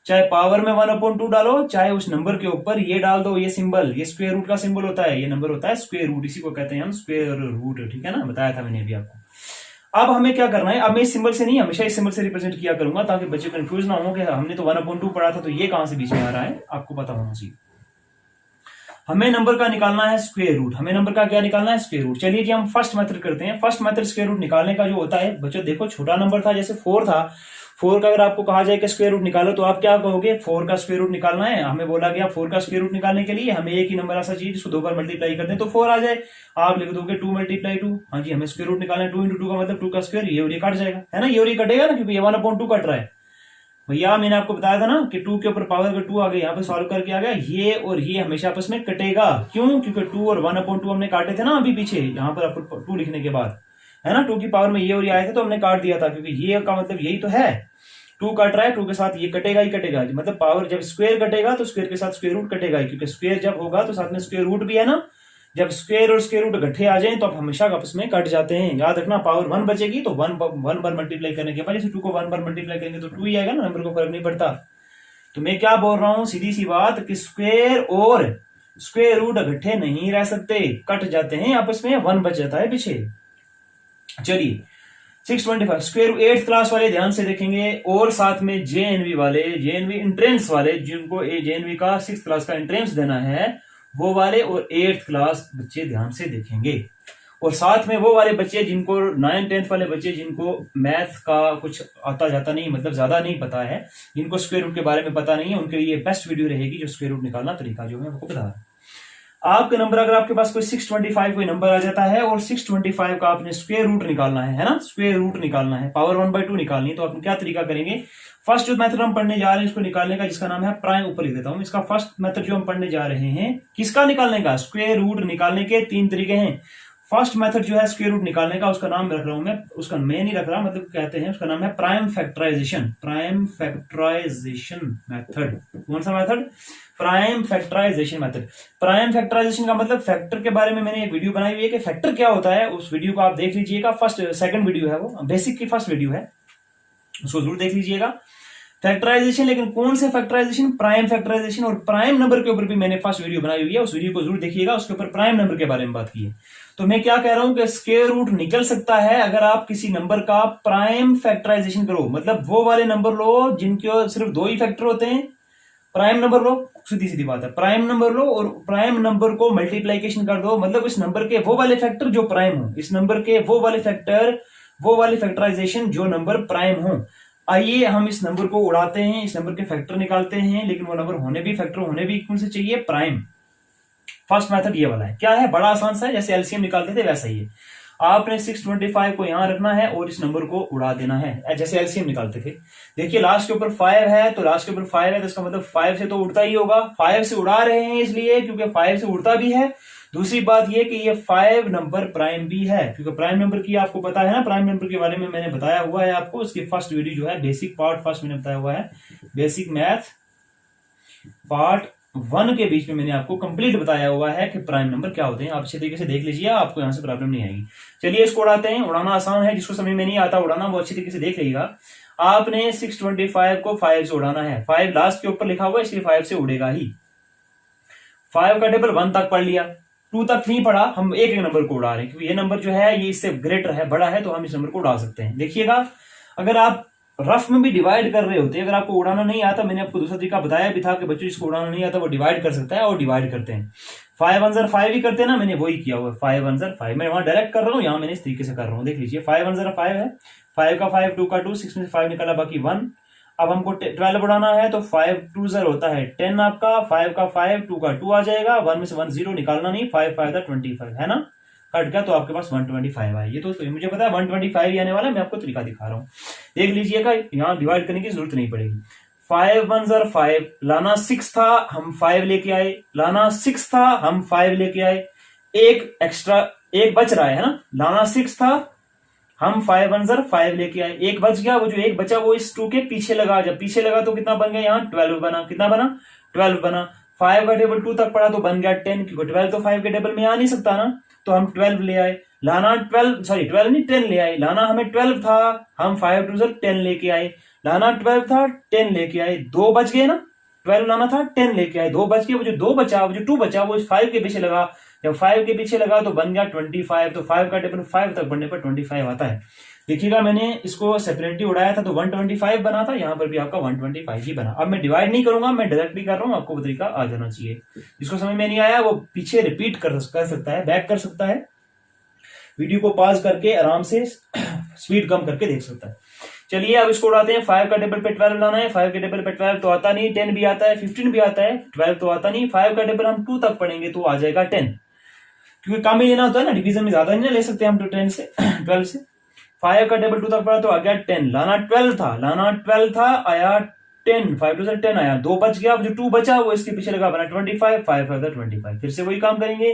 चाहे पावर में 1/2 डालो, चाहे उस नंबर के ऊपर ये डाल दो, ये सिंबल, ये स्क्वायर रूट का सिंबल होता है, ये नंबर होता है स्क्वायर रूट, इसी को कहते हैं हम स्क्वायर रूट, ठीक है ना, बताया था मैंने अभी आपको। अब हमें क्या करना है, अब मैं इस सिंबल से नहीं, हमेशा इस सिंबल से रिप्रेजेंट किया करूंगा ताकि बच्चे कंफ्यूज ना हो कि हमने तो 1/2 पढ़ा था तो ये कहां से बीच में आ रहा है, आपको पता होना चाहिए। हमें नंबर का निकालना है स्क्वायर रूट, हमें नंबर का क्या निकालना है, स्क्वायर रूट। चलिए जी हम फर्स्ट मेथड करते हैं। फर्स्ट मेथड स्क्वायर रूट निकालने का जो होता है, बच्चों देखो छोटा नंबर था, जैसे 4 था, 4 का अगर आपको कहा जाए कि स्क्वायर रूट निकालो तो आप क्या कहोगे, 4 का स्क्वायर रूट निकालना है। हमें बोला गया 4 का स्क्वायर रूट निकालने के लिए हमें एक ही नंबर ऐसा चाहिए जिसको 2 बार मल्टीप्लाई कर दें तो 4 आ जाए। आप लिख दोगे 2 × 2। हाँ जी, हमें स्क्वायर रूट निकालना है, 2 × 2 का मतलब 2 का स्क्वायर, ये और ये कट जाएगा, है ना, ये और ये कटेगा ना, क्योंकि ये 1/2 कट रहा है। भैया मैंने आपको बताया था ना कि 2 के ऊपर पावर का 2 आ गया, यहाँ पे सॉल्व करके आ गया, ये और ये हमेशा आपस में कटेगा। क्यों, क्योंकि 2 और 1/2 हमने काटे थे ना अभी पीछे, यहाँ पर आपको 2 लिखने के बाद, है ना, 2 की पावर में ये और ये आए थे तो हमने काट दिया था, क्योंकि ये का मतलब यही तो है, 2 कट रहा है, 2 के साथ ये कटेगा ही कटेगा। मतलब पावर जब स्क्वायर कटेगा तो स्क्वायर के साथ स्क्वायर रूट कटेगा, क्योंकि स्क्वायर जब होगा तो साथ में स्क्वायर रूट भी है ना, जब स्क्वायर और स्क्वायर रूट इकट्ठे आ जाएं तो आप हमेशा आपस में कट जाते हैं। याद रखना, पावर 1 बचेगी तो 1 बार मल्टीप्लाई करने के बाद, जैसे 2 को 1 बार मल्टीप्लाई करेंगे तो 2 ही आएगा ना, नंबर को फर्क नहीं पड़ता। तो मैं क्या बोल रहा हूं, सीधी सी बात कि स्क्वायर और स्क्वायर रूट इकट्ठे नहीं रह सकते, कट जाते हैं आपस में, 1 बच जाता है पीछे। चलिए 625 स्क्वायर 8th क्लास वाले ध्यान से देखेंगे, और साथ में जेएनवी वाले, जेएनवी एंट्रेंस वाले, जिनको जेएनवी का 6th क्लास का एंट्रेंस देना है वो वाले, और 8th क्लास बच्चे ध्यान से देखेंगे। और साथ में वो वाले बच्चे जिनको 9th 10th वाले बच्चे जिनको मैथ का कुछ आता जाता नहीं, मतलब ज्यादा नहीं पता है, जिनको स्क्वायर रूट के बारे में पता नहीं है, उनके लिए बेस्ट वीडियो रहेगी जो स्क्वायर रूट निकालना तरीका जो है आपको बता रहा है। आपका नंबर, अगर आपके पास कोई 625 कोई नंबर आ जाता है और 625 का आपने स्क्वायर रूट निकालना है ना, स्क्वायर रूट निकालना है, पावर 1/2 निकालनी है, तो आप क्या तरीका करेंगे। फर्स्ट जो मेथड हम पढ़ने जा रहे हैं इसको निकालने का, जिसका नाम है प्राइम, ऊपर लिख देता हूं। इसका फर्स्ट मेथड जो हम पढ़ने जा रहे हैं किसका निकालने का, स्क्वायर रूट निकालने के 3 तरीके हैं। फर्स्ट मेथड जो है स्क्वायर रूट निकालने का, उसका नाम रख रहा हूं मैं, उसका मैं नहीं रख रहा, मतलब कहते हैं उसका नाम है prime factorisation, prime factorisation method. कौन सा method, prime factorisation method. Prime factorisation का मतलब फैक्टर के बारे में मैंने एक वीडियो बनाई हुई है कि फैक्टर क्या होता है, उस वीडियो को आप देख लीजिएगा, सेकंड वीडियो है वो, बेसिक की फर्स्ट वीडियो है, उसको जरूर देख लीजिएगा। फैक्टराइजेशन, लेकिन कौन से फैक्टराइजेशन, प्राइम फैक्टराइजेशन, और प्राइम नंबर के ऊपर भी मैंने फर्स्ट वीडियो बनाई हुई है, उस वीडियो को जरूर देखिएगा, उसके ऊपर प्राइम नंबर के बारे में बात की है। तो मैं क्या कह रहा हूं कि स्क्वायर रूट निकल सकता है अगर आप किसी नंबर का प्राइम फैक्टराइजेशन करो, मतलब वो वाले नंबर लो जिनके सिर्फ 2 ही फैक्टर होते हैं, प्राइम नंबर लो, सीधी सीधी बात है, प्राइम नंबर लो और प्राइम नंबर को मल्टीप्लीकेशन कर दो, मतलब इस नंबर के वो वाले फैक्टर जो प्राइम हो, इस नंबर के वो वाले फैक्टर, वो वाले फैक्टराइजेशन जो नंबर प्राइम हो। आइए हम इस नंबर को उड़ाते हैं, इस नंबर के फैक्टर निकालते हैं, लेकिन वो नंबर होने भी, फैक्टर होने भी कौन से चाहिए, प्राइम। फर्स्ट मेथड ये वाला है, क्या है, बड़ा आसान सा है, जैसे एलसीएम निकालते थे वैसा ही है। आपने 625 को यहां रखना है और इस नंबर को उड़ा देना है, जैसे एलसीएम निकालते थे। देखिए लास्ट के ऊपर 5 है, तो लास्ट के ऊपर 5 है तो इसका मतलब 5 से तो उड़ता ही होगा, 5 से उड़ा रहे हैं इसलिए क्योंकि 5 से उड़ता भी है। दूसरी बात यह कि ये 5 नंबर प्राइम भी है, क्योंकि प्राइम नंबर की आपको पता है ना, प्राइम नंबर के बारे में मैंने बताया हुआ है आपको, उसकी फर्स्ट वीडियो जो है बेसिक पार्ट फर्स्ट मैंने बताया हुआ है, बेसिक मैथ पार्ट 1 के बीच में मैंने आपको कंप्लीट बताया हुआ है कि प्राइम नंबर क्या होते हैं। आप अच्छे तरीके से देख लीजिए, आपको यहां से प्रॉब्लम नहीं आएगी। चलिए इसको उड़ाते हैं, उड़ाना आसान है, जिसको समझ में नहीं आता उड़ाना वो अच्छी तरीके से देख लीजिएगा। आपने 625 को 5 से उड़ाना है, 5 लास्ट के ऊपर लिखा हुआ है इसलिए 5 से उड़ेगा ही। 5 का टेबल 1 तक पढ़ लिया, 2 तक नहीं पढ़ा, हम एक एक नंबर को उड़ा रहे हैं क्योंकि ये नंबर जो है ये इससे ग्रेटर है, बड़ा है, तो हम इस नंबर को उड़ा सकते हैं। देखिएगा अगर आप रफ में भी डिवाइड कर रहे होते हैं, अगर आपको उड़ाना नहीं आता, मैंने आपको दूसरा तरीका बताया भी था कि बच्चों जिसको उड़ाना नहीं आता वो डिवाइड कर सकता है, और डिवाइड करते हैं। 5 1 ज़र 5 ही करते हैं ना, मैंने वही किया हुआ है, 5 1 ज़र 5 मैं वहां डायरेक्ट कर रहा हूं, यहां मैंने इस तरीके से कर रहा हूं, देख लीजिए 5 1 ज़र 5 है, 5 का 5 2 का 2 6 में से 5 निकाला बाकी 1। अब हमको 12 उड़ाना है तो 5 2 ज़र होता है 10 आपका, 5 का 5 2 का 2 आ जाएगा, 1 में से 1 0 निकालना नहीं, 5 5 25 है ना, कट गया तो आपके पास 125 आए। ये तो मुझे पता है 125 ही आने वाला है, मैं आपको तरीका दिखा रहा हूं, देख लीजिएगा, यहां डिवाइड करने की जरूरत नहीं पड़ेगी। 5 1 ज़र 5, लाना 6 था हम 5 लेके आए, लाना 6 था हम 5 लेके आए, एक एक्स्ट्रा एक बच रहा है ना, लाना 6 था हम 5 1 ज़र 5 लेके आए, एक बच गया, वो जो एक बचा वो इस 2 के पीछे लगा, जब पीछे लगा तो कितना बन गया, यहाँ 12 बना, कितना बना 12 बना। 5 का टेबल 2 तक पड़ा तो बन गया 10, क्योंकि 12 तो 5 के टेबल में आ नहीं सकता ना, तो हम 12 ले आए, लाना 12 नहीं 10 ले आए, लाना हमें 12 था, हम 5 2 ज़र 10 लेके आए, लाना 12 था 10 लेके आए, 2 बच गए ना, 12 लाना था 10 लेके आए, 2 बच गए, वो जो 2 बचा, वो जो 2 बचा वो इस 5 के पीछे लगा, जब 5 के पीछे लगा तो बन गया 25, तो 5 का टेबल 5 तक बढ़ने पर 25 आता है। देखिएगा मैंने इसको सेपरेटली उड़ाया था तो 125 बना था, यहां पर भी आपका 125 ही बना। अब मैं डिवाइड नहीं करूंगा, मैं डायरेक्टली कर रहा हूं, आपको तरीका आ जाना चाहिए। जिसको समझ में नहीं आया वो पीछे रिपीट कर सकता है, बैक कर सकता है, वीडियो को पॉज करके आराम से स्पीड कम करके देख सकता है। चलिए अब इसको उड़ाते हैं। 5 का टेबल पे 12 लाना है, 5 के टेबल पे 12 तो आता नहीं, 10 भी आता है, 15 भी आता है, 12 तो आता नहीं। 5 का टेबल हम 2 तक पढ़ेंगे तो आ जाएगा 10, क्योंकि कम ही लेना होता है ना, डिवीजन में ज्यादा नहीं ले सकते हम तो 10 से 12 से। 5 का टेबल 2 तक पढ़ा तो आ गया 10, लाना 12 था आया 10, 5 2 10 आया, 2 बच गया, जो 2 बचा वो इसके पीछे लगा बना 25, 5 5 25। फिर से वही काम करेंगे,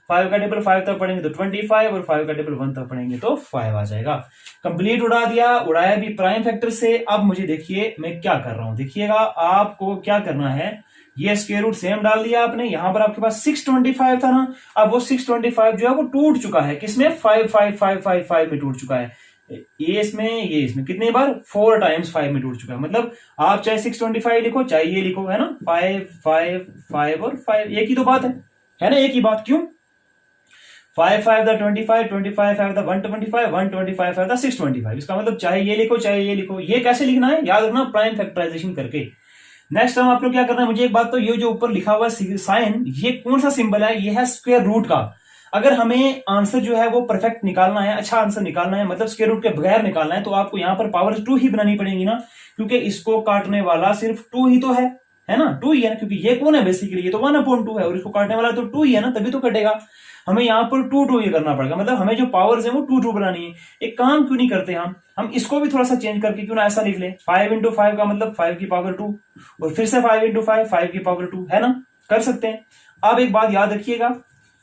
5 का टेबल 5 तक पढ़ेंगे तो 25 और 5 का टेबल 1 तक पढ़ेंगे तो 5 आ जाएगा। कंप्लीट उड़ा दिया, उड़ाया भी प्राइम फैक्टर से। अब मुझे देखिए मैं क्या कर रहा हूं, देखिएगा आपको क्या करना है, ये स्क्वायर रूट सेम डाल दिया आपने, यहां पर आपके पास 625 था ना, अब वो 625 जो है वो टूट चुका है, किसमें 55555 में टूट चुका है, ये इसमें कितने बार 4 टाइम्स 5 में टूट चुका है। मतलब आप चाहे 625 लिखो चाहे ये लिखो, है ना, 5 5 5 और 5 एक ही तो बात है ना, एक ही बात। क्यों 5 5 द 25 25 5 द 125 125 5 द 625, इसका मतलब चाहे ये लिखो चाहे ये लिखो। ये कैसे लिखना है याद रखना, प्राइम फैक्टराइजेशन करके। नेक्स्ट टाइम आप लोग क्या करना है, मुझे एक बात तो ये जो ऊपर लिखा हुआ साइन, ये कौन सा सिंबल है, ये है स्क्वायर रूट का। अगर हमें आंसर जो है वो परफेक्ट निकालना है, अच्छा आंसर निकालना है, मतलब स्क्वायर रूट के बगैर निकालना है, तो आपको यहां पर पावर 2 ही बनानी पड़ेगी ना, क्योंकि इसको काटने वाला सिर्फ 2 ही तो है ना, 2 ही है ना, क्योंकि ये कौन है बेसिकली, ये तो 1/2 है और इसको काटने वाला तो 2 ही है ना, तभी तो कटेगा। हमें यहाँ पर 2 2 ये करना पड़ेगा, मतलब हमें जो पावर्स है वो 2 2 बनानी है। एक काम क्यों नहीं करते हम इसको भी थोड़ा सा चेंज करके क्यों ना ऐसा लिख लें, 5 × 5 का मतलब 5 की पावर 2 और फिर से 5 × 5 5 की पावर 2, है ना, कर सकते हैं। अब एक बात याद रखिएगा,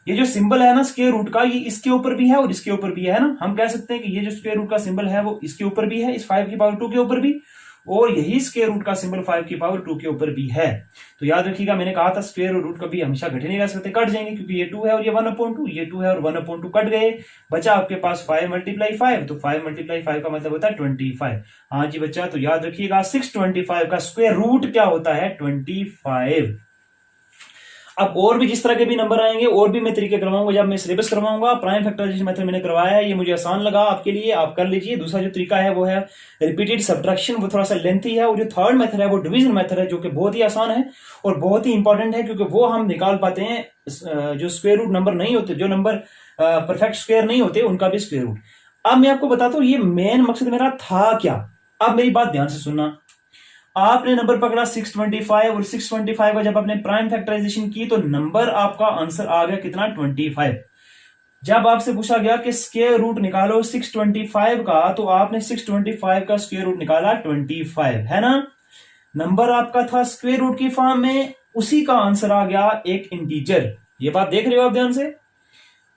ये जो सिंबल है ना स्क्वायर रूट का, ये इसके ऊपर भी है और इसके ऊपर भी है ना। हम कह सकते हैं कि ये जो स्क्वायर रूट का सिंबल है वो इसके ऊपर भी है, इस 5 की पावर 2 के ऊपर भी, और यही स्क्वायर रूट का सिंबल 5 की पावर 2 के ऊपर भी है। तो याद रखिएगा, मैंने कहा था स्क्वायर रूट कभी हमेशा घटे नहीं रह सकते, कट जाएंगे, क्योंकि ये 2 है और ये 1/2, ये 2 है और 1/2 कट गए, बचा आपके पास 5 × 5, तो 5 × 5 का मतलब होता है 25। हाँ जी बच्चा, तो याद रखिएगा 625 का स्क्वायर रूट क्या होता है, 25। अब और भी जिस तरह के भी नंबर आएंगे और भी मैं तरीके करवाऊंगा, जब मैं सिलेबस करवाऊंगा। प्राइम फैक्टराइजेशन मेथड मैंने करवाया है, ये मुझे आसान लगा आपके लिए, आप कर लीजिए। दूसरा जो तरीका है वो है रिपीटेड सब्ट्रैक्शन, वो थोड़ा सा लेंथी है, और जो थर्ड मेथड है वो डिवीजन मेथड है, जो कि बहुत ही आसान है और बहुत ही इंपॉर्टेंट है, क्योंकि वो हम निकाल पाते हैं जो स्क्वायर रूट नंबर नहीं होते, जो नंबर परफेक्ट स्क्वायर नहीं होते, उनका भी स्क्वायर रूट। अब मैं आपको बताता हूं ये मेन मकसद मेरा था क्या। अब मेरी बात ध्यान से सुनना, आपने नंबर पकड़ा 625 और 625 का जब आपने प्राइम फैक्टराइजेशन की तो नंबर आपका आंसर आ गया कितना, 25। जब आपसे पूछा गया कि स्क्वायर रूट निकालो 625 का, तो आपने 625 का स्क्वायर रूट निकाला 25, है ना। नंबर आपका था स्क्वायर रूट की फॉर्म में, उसी का आंसर आ गया एक इंटीजर। ये बात देख रहे हो आप ध्यान से,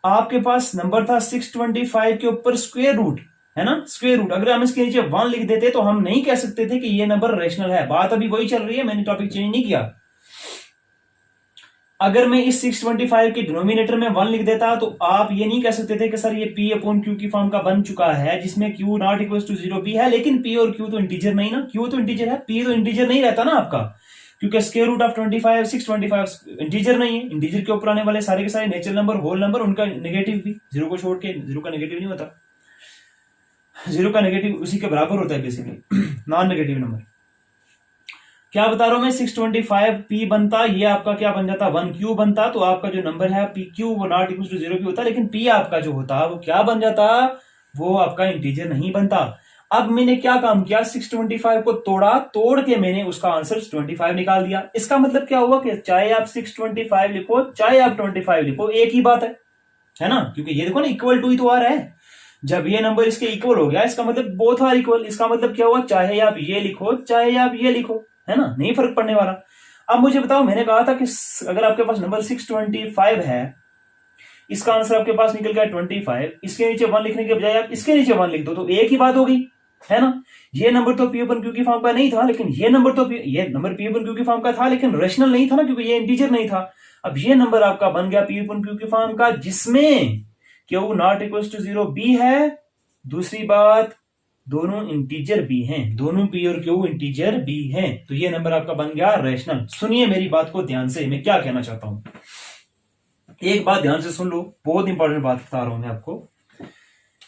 आपके पास नंबर था 625 के ऊपर स्क्वायर रूट, है ना, स्क्वायर रूट। अगर हम इसके नीचे 1 लिख देते तो हम नहीं कह सकते थे कि ये नंबर रेशनल है। बात अभी वही चल रही है, मैंने टॉपिक चेंज नहीं किया। अगर मैं इस 625 के डिनोमिनेटर में 1 लिख देता तो आप ये नहीं कह सकते थे कि सर ये P/Q की फॉर्म का बन चुका है, जिसमें Q ≠ 0 P है, लेकिन P और Q तो इंटीजर नहीं ना, Q तो इंटीजर है, P तो इंटीजर नहीं रहता ना आपका, क्योंकि स्क्वायर रूट ऑफ 25 625 इंटीजर नहीं है। इंटीजर के ऊपर आने वाले सारे के सारे नेचुरल नंबर, होल नंबर, उनका नेगेटिव भी, जीरो को छोड़ के, जीरो का नेगेटिव नहीं होता, जीरो का नेगेटिव उसी के बराबर होता है बेसिकली, नॉन नेगेटिव नंबर। क्या बता रहा हूं मैं, 625 P बनता, ये आपका क्या बन जाता, 1Q बनता, तो आपका जो नंबर है PQ वो ≠ 0 P होता, लेकिन P आपका जो होता वो क्या बन जाता, वो आपका इंटीजर नहीं बनता। अब मैंने क्या काम किया, 625 को तोड़ा, तोड़ के मैंने उसका आंसर 25 निकाल दिया। इसका मतलब क्या हुआ कि चाहे आप 625 लिखो चाहे आप 25 लिखो, एक ही बात है ना, क्योंकि ये देखो ना इक्वल टू ही तो आ रहा है। जब ये नंबर इसके इक्वल हो गया, इसका मतलब बोथ आर इक्वल, इसका मतलब क्या हुआ, चाहे आप ये लिखो चाहे आप ये लिखो, है ना, नहीं फर्क पड़ने वाला। अब मुझे बताओ, मैंने कहा था कि अगर आपके पास नंबर 625 है, इसका आंसर आपके पास निकल गया 25, इसके नीचे 1 लिखने के बजाय आप इसके नीचे 1 लिख दो, तो एक ही बात होगी, है ना। ये नंबर तो P/Q की फॉर्म का नहीं था, लेकिन ये नंबर P/Q की फॉर्म का था, लेकिन रेशनल नहीं था ना, क्योंकि ये इंटीजर नहीं था। अब ये नंबर आपका बन गया P/Q की फॉर्म का, जिसमें Q ≠ 0 B है। दूसरी बात, दोनों इंटीजर भी हैं, दोनों P और Q इंटीजर भी हैं, तो ये नंबर आपका बन गया रेशनल। सुनिए मेरी बात को ध्यान से, मैं क्या कहना चाहता हूं, एक बात ध्यान से सुन लो, बहुत इंपॉर्टेंट बात बता रहा हूं मैं आपको।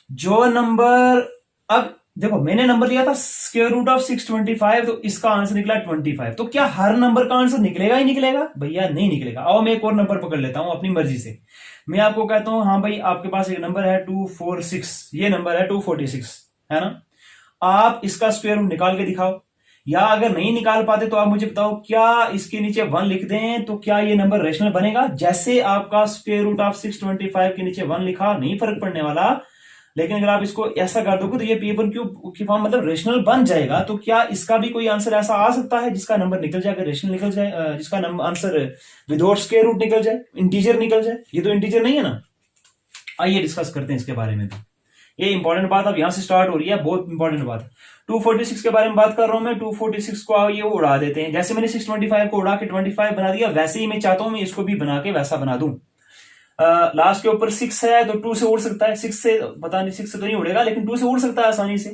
जो नंबर, अब देखो मैंने नंबर लिया था स्क्वायर रूट ऑफ 625, तो इसका आंसर निकला 25, तो क्या हर नंबर का आंसर निकलेगा ही निकलेगा, भैया नहीं निकलेगा। आओ मैं एक और नंबर पकड़ लेता हूं अपनी मर्जी से। मैं आपको कहता हूं, हाँ भाई आपके पास एक नंबर है 246, ये नंबर है 246, है ना। आप इसका स्क्वायर रूट निकाल के दिखाओ, या अगर नहीं निकाल पाते तो आप मुझे बताओ, क्या इसके नीचे 1 लिख दें तो क्या ये नंबर रेशनल बनेगा। जैसे आपका स्क्वायर रूट ऑफ 625 के नीचे 1 लिखा, नहीं फर्क पड़ने वाला, लेकिन अगर आप इसको ऐसा कर दोगे तो ये P/Q की फॉर्म मतलब रेशनल बन जाएगा। तो क्या इसका भी कोई आंसर ऐसा आ सकता है जिसका नंबर निकल जाए, रेशनल निकल जाए, जिसका आंसर विदाउट स्क्वायर रूट निकल जाए, इंटीजर निकल जाए। ये तो इंटीजर नहीं है ना। आइए डिस्कस करते हैं इसके बारे में। ये इंपॉर्टेंट बात अब यहां से स्टार्ट हो रही है, बहुत इंपॉर्टेंट बात है। 246 के बारे में बात कर रहा हूं मैं। 246 को ये उड़ा देते हैं, जैसे मैंने 625 को उड़ा के 25 बना दिया, वैसे ही मैं चाहता हूं मैं इसको भी बना के वैसा बना दूं। लास्ट के ऊपर 6 है तो 2 से उड़ सकता है, 6 से पता नहीं 6 से तो नहीं उड़ेगा, लेकिन 2 से उड़ सकता है आसानी से,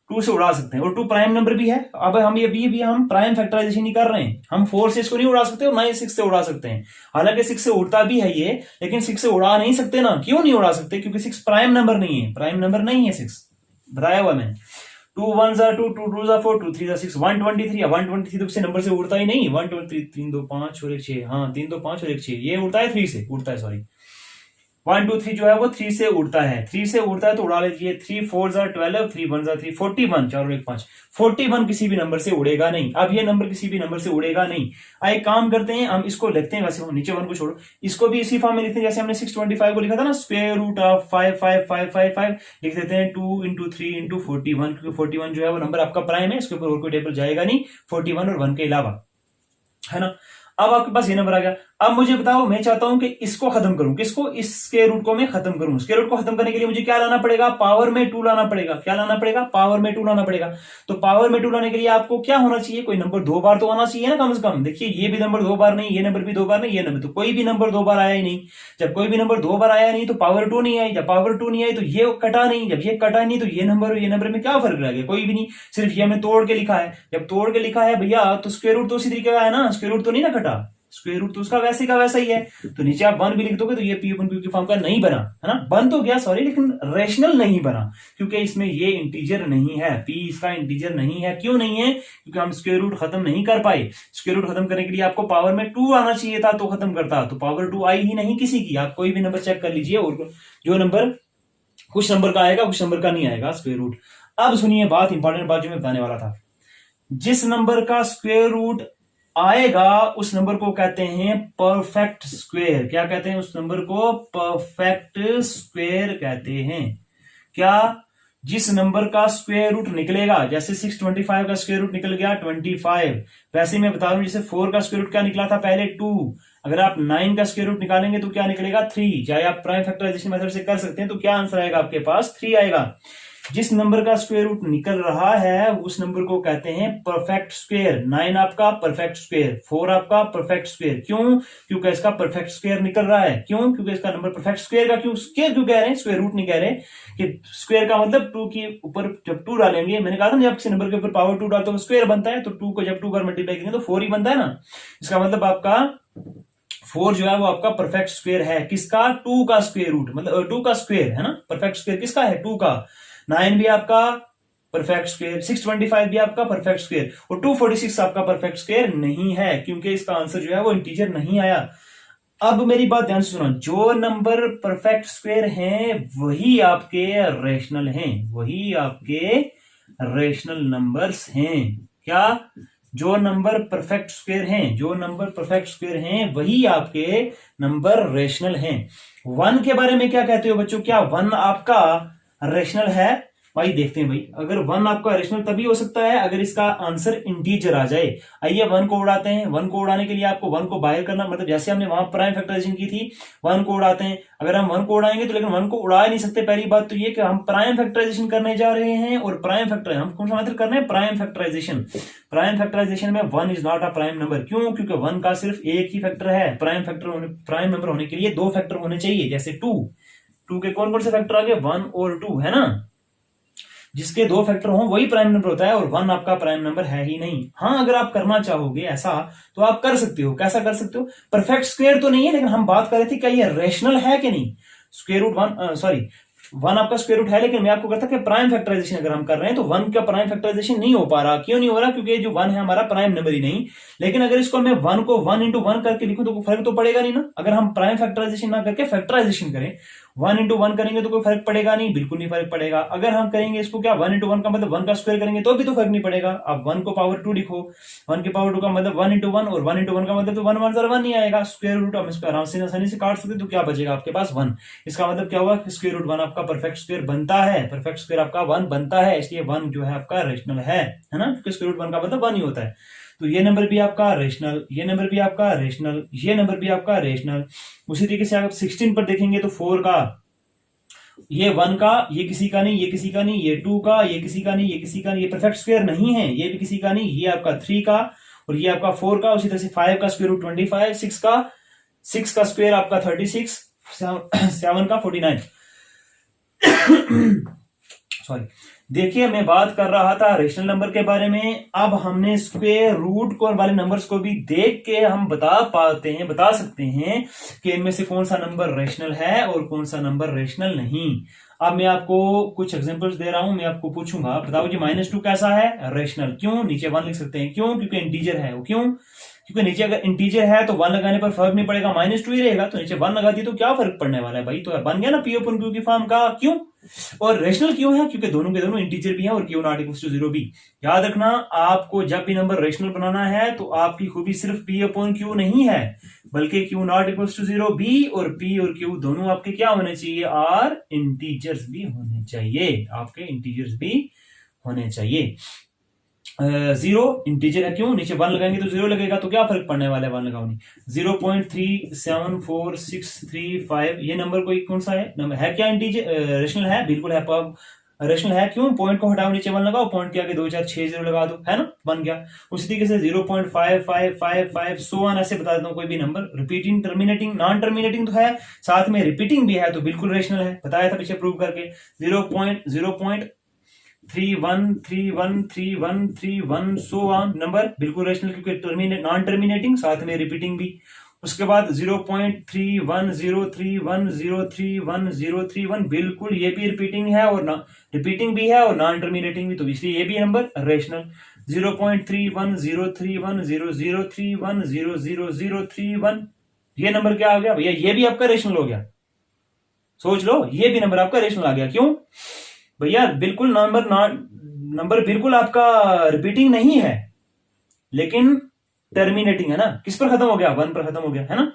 2 से उड़ा सकते हैं। और 2 प्राइम नंबर भी है। अब हम ये भी हम प्राइम फैक्टराइजेशन नहीं कर रहे हैं, हम 4 से इसको नहीं उड़ा सकते और ना ही 6 से उड़ा सकते हैं। हालांकि 6 से उड़ता भी है ये, लेकिन 6 से उड़ा नहीं सकते ना। क्यों नहीं उड़ा सकते? क्योंकि 6 प्राइम नंबर नहीं है, प्राइम नंबर नहीं है 6, बताया हुआ मैंने। 2 1s are 2, 2 2s are 4, 2 3s are 6, 123 है। 123 तो किसी नंबर से उड़ता ही नहीं। 1 2 3 3 2 5 और 1 6, हाँ 3 2 5 और 1 6, ये उड़ता है 3 से, उड़ता है सॉरी 1 2 3 जो है वो 3 से उड़ता है, 3 से उड़ता है तो उड़ा लीजिए। 3 4s are 12, 3 1s are 3, 41, 4 और 1 5, 41 किसी भी नंबर से उड़ेगा नहीं। अब ये नंबर किसी भी नंबर से उड़ेगा नहीं। आइए काम करते हैं, हम इसको लिखते हैं, वैसे नीचे 1 को छोड़ो, इसको भी इसी फॉर्म में लिखते हैं जैसे हमने 625 को लिखा था ना, स्क्वायर रूट ऑफ 5 5 5 5 5 लिख देते हैं 2 इंटू 3 इंटू 41, क्योंकि 41 जो है वो नंबर आपका प्राइम है, इसके ऊपर और कोई टेबल जाएगा नहीं 41 और 1 के अलावा, है ना। अब आपके पास ये नंबर आ गया। अब मुझे बताओ, मैं चाहता हूं कि इसको खत्म करूं, किसको? इस स्क्वायर रूट को मैं खत्म करूं। स्क्वायर रूट को खत्म करने के लिए मुझे क्या लाना पड़ेगा? पावर में 2 लाना पड़ेगा। क्या लाना पड़ेगा? पावर में 2 लाना पड़ेगा। तो पावर में 2 लाने के लिए आपको क्या होना चाहिए? कोई नंबर 2 बार तो आना चाहिए ना कम से कम। देखिए ये भी नंबर 2 बार नहीं, ये नंबर भी 2 बार नहीं, ये नंबर तो कोई भी नंबर 2 बार आया ही नहीं। जब कोई भी नंबर 2 बार आया नहीं तो पावर 2 नहीं आई। जब पावर 2 नहीं आई तो ये कटा नहीं। जब ये कटा नहीं तो ये नंबर और ये नंबर में क्या फर्क रह गया? कोई भी नहीं, सिर्फ ये हमने तोड़ के लिखा है। जब तोड़ के लिखा है भैया तो स्क्वायर रूट तो उसी तरीके का है ना, स्क्वायर रूट तो नहीं ना कटा, स्क्वायर रूट तो उसका वैसे का वैसा ही है। तो नीचे आप 1 भी लिख दोगे तो ये पी की फॉर्म का नहीं बना, है ना। बन तो गया सॉरी, लेकिन रेशनल नहीं बना, क्योंकि इसमें ये इंटीजर नहीं है, पी इसका इंटीजर नहीं है। क्यों नहीं है? क्योंकि हम स्क्वायर रूट खत्म नहीं कर पाए। स्क्वायर रूट खत्म करने के लिए आपको पावर में 2 आना चाहिए था तो खत्म करता, तो पावर 2 आई ही नहीं किसी की। आप कोई भी नंबर चेक कर लीजिए, और जो नंबर कुछ नंबर का आएगा कुछ नंबर का नहीं आएगा स्क्वायर रूट। अब सुनिए बात, इंपॉर्टेंट बात जो मैं बताने वाला था। जिस नंबर का स्क्वायर रूट आएगा उस नंबर को कहते हैं परफेक्ट स्क्वायर। क्या कहते हैं उस नंबर को? परफेक्ट स्क्वायर कहते हैं। क्या? जिस नंबर का स्क्वायर रूट निकलेगा, जैसे 625 का स्क्वायर रूट निकल गया 25, वैसे मैं बता रहा हूं जैसे 4 का स्क्वायर रूट क्या निकला था पहले 2, अगर आप 9 का स्क्वायर रूट निकालेंगे तो क्या निकलेगा 3। चाहे आप प्राइम फैक्टराइजेशन मेथड से कर सकते हैं, तो क्या आंसर आएगा आपके पास? 3 आएगा। जिस नंबर का स्क्वायर रूट निकल रहा है उस नंबर को कहते हैं परफेक्ट स्क्वायर। 9 आपका परफेक्ट स्क्वायर, 4 आपका परफेक्ट स्क्वायर। क्यों? क्योंकि इसका परफेक्ट स्क्वायर निकल रहा है। क्यों? क्योंकि इसका नंबर परफेक्ट स्क्वायर का। क्यों स्क्वायर क्यों कह रहे हैं, स्क्वायर रूट नहीं कह रहे, कि स्क्वायर का मतलब 2 के ऊपर जब 2 डालेंगे, मैंने कहा था ना जब किसी नंबर के ऊपर पावर 2 डालते हो स्क्वायर बनता है, तो 2 को जब 2 बार मल्टीप्लाई करेंगे तो 4 ही बनता है ना। इसका मतलब आपका 4 जो है वो आपका परफेक्ट स्क्वायर है। किसका? 2 का स्क्वायर रूट, मतलब 2 का स्क्वायर, है ना। परफेक्ट स्क्वायर किसका है? 2 का। 9 भी आपका परफेक्ट स्क्वायर, 625 भी आपका परफेक्ट स्क्वायर, और 246 आपका परफेक्ट स्क्वायर नहीं है, क्योंकि इसका आंसर जो है वो इंटीजर नहीं आया। अब मेरी बात ध्यान से सुनो, जो नंबर परफेक्ट स्क्वायर हैं वही आपके रेशनल हैं, वही आपके रेशनल नंबर्स हैं। क्या? जो नंबर परफेक्ट स्क्वायर हैं, जो नंबर परफेक्ट स्क्वायर हैं वही आपके नंबर रेशनल हैं। 1 के बारे में क्या कहते हो बच्चों? क्या 1 आपका रेशनल है? भाई देखते हैं भाई, अगर 1 आपका रेशनल तभी हो सकता है अगर इसका आंसर इंटीजर आ जाए। आइए 1 को उड़ाते हैं। 1 को उड़ाने के लिए आपको 1 को बाहर करना, मतलब जैसे हमने वहां प्राइम फैक्टराइजेशन की थी, 1 को उड़ाते हैं। अगर हम 1 को उड़ाएंगे तो, लेकिन 1 को उड़ा नहीं सकते। पहली बात तो ये कि हम प्राइम फैक्टराइजेशन करने जा रहे हैं, और प्राइम फैक्टर हम कौन सा मेथड कर रहे हैं? Prime factorisation. प्राइम फैक्टराइजेशन में 1 is not a prime number. क्यों? क्योंकि 1 का सिर्फ एक ही फैक्टर है। प्राइम नंबर होने के लिए 2 फैक्टर होने चाहिए, जैसे 2 के कौन कौन से फैक्टर आ गए? 1 और 2, है ना। जिसके 2 फैक्टर हो वही प्राइम नंबर होता है, और 1 आपका प्राइम नंबर है ही नहीं। हाँ, अगर आप करना चाहोगे ऐसा तो आप कर सकते हो। कैसा कर सकते हो? परफेक्ट स्क्वायर तो नहीं है, लेकिन हम बात कर रहे थे क्या ये रेशनल है कि नहीं। स्क्वायर रूट 1 आपका स्क्वायर रूट है, लेकिन मैं आपको कहता कि प्राइम फैक्टराइजेशन अगर हम कर रहे हैं तो 1 का प्राइम फैक्टराइजेशन नहीं हो पा रहा। क्यों नहीं हो रहा? क्योंकि जो 1 है हमारा प्राइम नंबर ही नहीं। लेकिन अगर इसको मैं 1 को 1 इंटू 1 करके लिखूं तो फर्क तो पड़ेगा नहीं ना। अगर हम प्राइम फैक्टराइजेशन ना करके फैक्टराइजेशन करें, 1 इंटू 1 करेंगे तो कोई फर्क पड़ेगा नहीं, बिल्कुल नहीं फर्क पड़ेगा। अगर हम करेंगे इसको क्या 1 इंटू 1 का मतलब 1 का स्क्वायर करेंगे तो भी तो फर्क नहीं पड़ेगा। अब 1 को पावर 2 लिखो, 1 के पावर 2 का मतलब 1 इंटू 1, और 1 इंटू 1 का मतलब तो 1 1 1 नहीं आएगा। स्क्वायर रूट हम इसको आसानी से काट सकते, तो क्या बचेगा आपके पास? 1। इसका मतलब क्या हुआ? स्क्वायर रूट 1 आपका परफेक्ट स्क्वायर बनता है, परफेक्ट स्क्वायर आपका 1 बनता है, इसलिए 1 जो है आपका रेशनल है ना, क्योंकि स्क्वायर रूट 1 का मतलब 1 ही होता है। तो ये नंबर भी आपका रेशनल, ये नंबर भी आपका रेशनल, ये नंबर भी आपका रेशनल। उसी तरीके से आप 16 पर देखेंगे तो 4 का ये 1 का, ये किसी का नहीं, ये किसी का नहीं, ये 2 का, ये किसी का नहीं, ये किसी का नहीं, ये परफेक्ट स्क्वायर नहीं है, ये भी किसी का नहीं, ये आपका 3 का और ये आपका 4 का। उसी तरह से 5 का स्क्वायर रूट 25, 6 का स्क्वायर आपका 36, 7 का 49। सॉरी, देखिए मैं बात कर रहा था रेशनल नंबर के बारे में। अब हमने स्क्वायर रूट को वाले नंबर्स को भी देख के हम बता सकते हैं कि इनमें से कौन सा नंबर रेशनल है और कौन सा नंबर रेशनल नहीं। अब मैं आपको कुछ एग्जांपल्स दे रहा हूं, मैं आपको पूछूंगा बताओ जी -2 कैसा है, रेशनल। क्यों? नीचे 1 लिख सकते हैं, क्यों? क्योंकि इंटीजर है। वो क्यों? क्योंकि नीचे अगर इंटीजर है तो 1 लगाने पर फर्क नहीं पड़ेगा, -2 ही रहेगा, तो नीचे 1 लगा दी तो क्या फर्क पड़ने वाला है भाई, तो बन गया ना P ओपन Q की फॉर्म का। क्यों? और रेशनल क्यों है? क्योंकि दोनों के दोनों इंटीजर भी हैं और Q नॉट इक्वल्स टू 0 भी। याद रखना, आपको जब भी नंबर रेशनल बनाना है तो आपकी खूबी सिर्फ P अपॉन Q नहीं है, बल्कि Q नॉट इक्वल्स टू 0 भी और P और Q दोनों आपके क्या होने चाहिए, आर इंटीजर्स भी होने चाहिए, आपके इंटीजर्स भी होने चाहिए। 0 इंटीजर है, क्यों? नीचे 1 लगाएंगे तो 0 लगेगा, तो क्या फर्क पड़ने वाला है 1 लगाओ नहीं। 0.37465, ये नंबर कोई कौन सा है, नंबर है क्या इंटीजर, रेशनल है, बिल्कुल है, रेशनल है। क्यों? पॉइंट को हटाओ, नीचे 1 लगाओ, पॉइंट के आगे 2 4 6 0 लगा दो, है ना, बन गया। उसी तरीके से 0.5555 सो ऑन, ऐसे बता देता हूं कोई भी number. Repeating, terminating, non terminating तो है, साथ में रिपीटिंग भी है, तो बिल्कुल रेशनल है, बताया था पीछे प्रूव करके। 0.31313131 सो ऑन नंबर बिल्कुल रेशनल, क्योंकि नॉन टर्मिनेटिंग, साथ में रिपीटिंग भी। उसके बाद 0.31031031031031 बिल्कुल ये भी रिपीटिंग है और रिपीटिंग भी है और नॉन टर्मिनेटिंग भी, तो इसलिए ये भी नंबर रेशनल। 0.31031031000031 ये नंबर क्या आ गया भैया, ये भी आपका रेशनल हो गया। सोच लो, ये भी नंबर आपका रेशनल आ गया। क्यों भैया? बिल्कुल नंबर बिल्कुल आपका रिपीटिंग नहीं है, लेकिन टर्मिनेटिंग है ना। किस पर खत्म हो गया? 1 पर खत्म हो गया, है ना।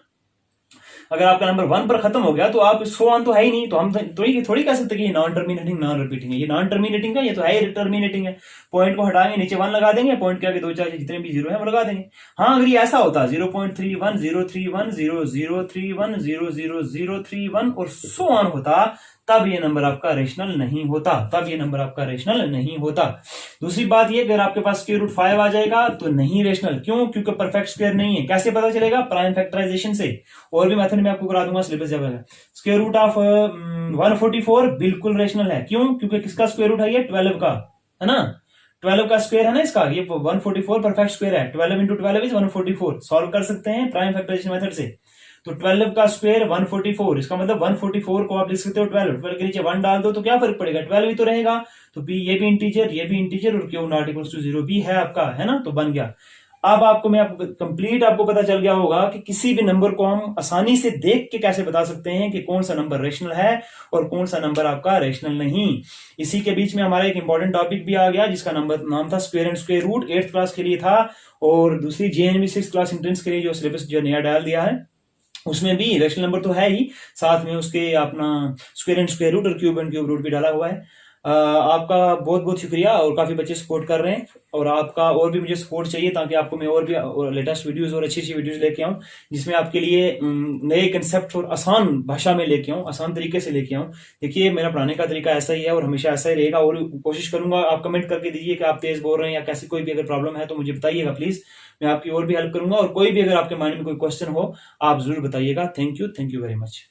अगर आपका नंबर 1 पर खत्म हो गया तो आप सो ऑन तो है ही नहीं, तो हम थोड़ी कह सकते कि ये नॉन टर्मिनेटिंग नॉन रिपीटिंग है। ये नॉन टर्मिनेटिंग है, ये तो है ही टर्मिनेटिंग है। पॉइंट को हटाएंगे, नीचे 1 लगा देंगे, पॉइंट के आगे 2 4 जितने भी 0 है वो लगा देंगे। हाँ, अगर ये ऐसा होता 0.31031031000031 और सो ऑन होता, तब ये नंबर आपका रेशनल नहीं होता, दूसरी बात ये, अगर आपके पास स्क्वायर रूट 5 आ जाएगा तो नहीं रेशनल। क्यों? क्योंकि परफेक्ट स्क्वायर नहीं है। कैसे पता चलेगा? प्राइम फैक्टराइजेशन से, और भी मेथड में आपको करा दूंगा सिलेबस जब आएगा। स्क्वायर रूट ऑफ 144 बिल्कुल रेशनल है। क्यों? क्योंकि किसका स्क्वायर रूट है? ये 12 का, है ना, 12 का स्क्वायर है ना इसका, ये 144 परफेक्ट स्क्वायर है। 12 इंटू 12 इज 144, सॉल्व कर सकते हैं प्राइम फैक्टराइजेशन मेथड से। तो 12 का स्क्वायर 144, इसका मतलब 144 को आप लिख सकते हो 12 के नीचे 1 डाल दो तो क्या फर्क पड़ेगा, 12 ही तो रहेगा। तो बी ये भी इंटीजर और क्यू नॉट इक्वल्स टू 0 भी है आपका, है ना, तो बन गया। अब आपको कंप्लीट आपको पता चल गया होगा कि किसी भी नंबर को हम आसानी से देख के कैसे बता सकते हैं कि कौन सा नंबर रेशनल है और कौन सा नंबर आपका रेशनल नहीं। इसी के बीच में हमारा एक इंपॉर्टेंट टॉपिक भी आ गया जिसका नाम था square and square root, 8th class के लिए था, और दूसरी JNV 6th क्लास एंट्रेंस के लिए जो सिलेबस जो नया डाल दिया है उसमें भी रेशनल नंबर तो है ही, साथ में उसके अपना स्क्वायर एंड स्क्वायर रूट और क्यूब एंड क्यूब रूट भी डाला हुआ है। आपका बहुत बहुत शुक्रिया, और काफी बच्चे सपोर्ट कर रहे हैं, और आपका और भी मुझे सपोर्ट चाहिए ताकि आपको मैं और भी लेटेस्ट वीडियोस और अच्छी अच्छी वीडियोस लेके आऊं जिसमें आपके लिए नए कंसेप्ट और आसान भाषा में लेके आऊं, आसान तरीके से लेके आऊं। देखिए मेरा पढ़ाने का तरीका ऐसा ही है और हमेशा ऐसा ही रहेगा, और कोशिश करूंगा। आप कमेंट करके दीजिए कि आप तेज बोल रहे हैं या कैसी कोई भी अगर प्रॉब्लम है तो मुझे बताइएगा प्लीज, मैं आपकी और भी हेल्प करूंगा। और कोई भी अगर आपके माइंड में कोई क्वेश्चन हो आप जरूर बताइएगा। Thank you very much.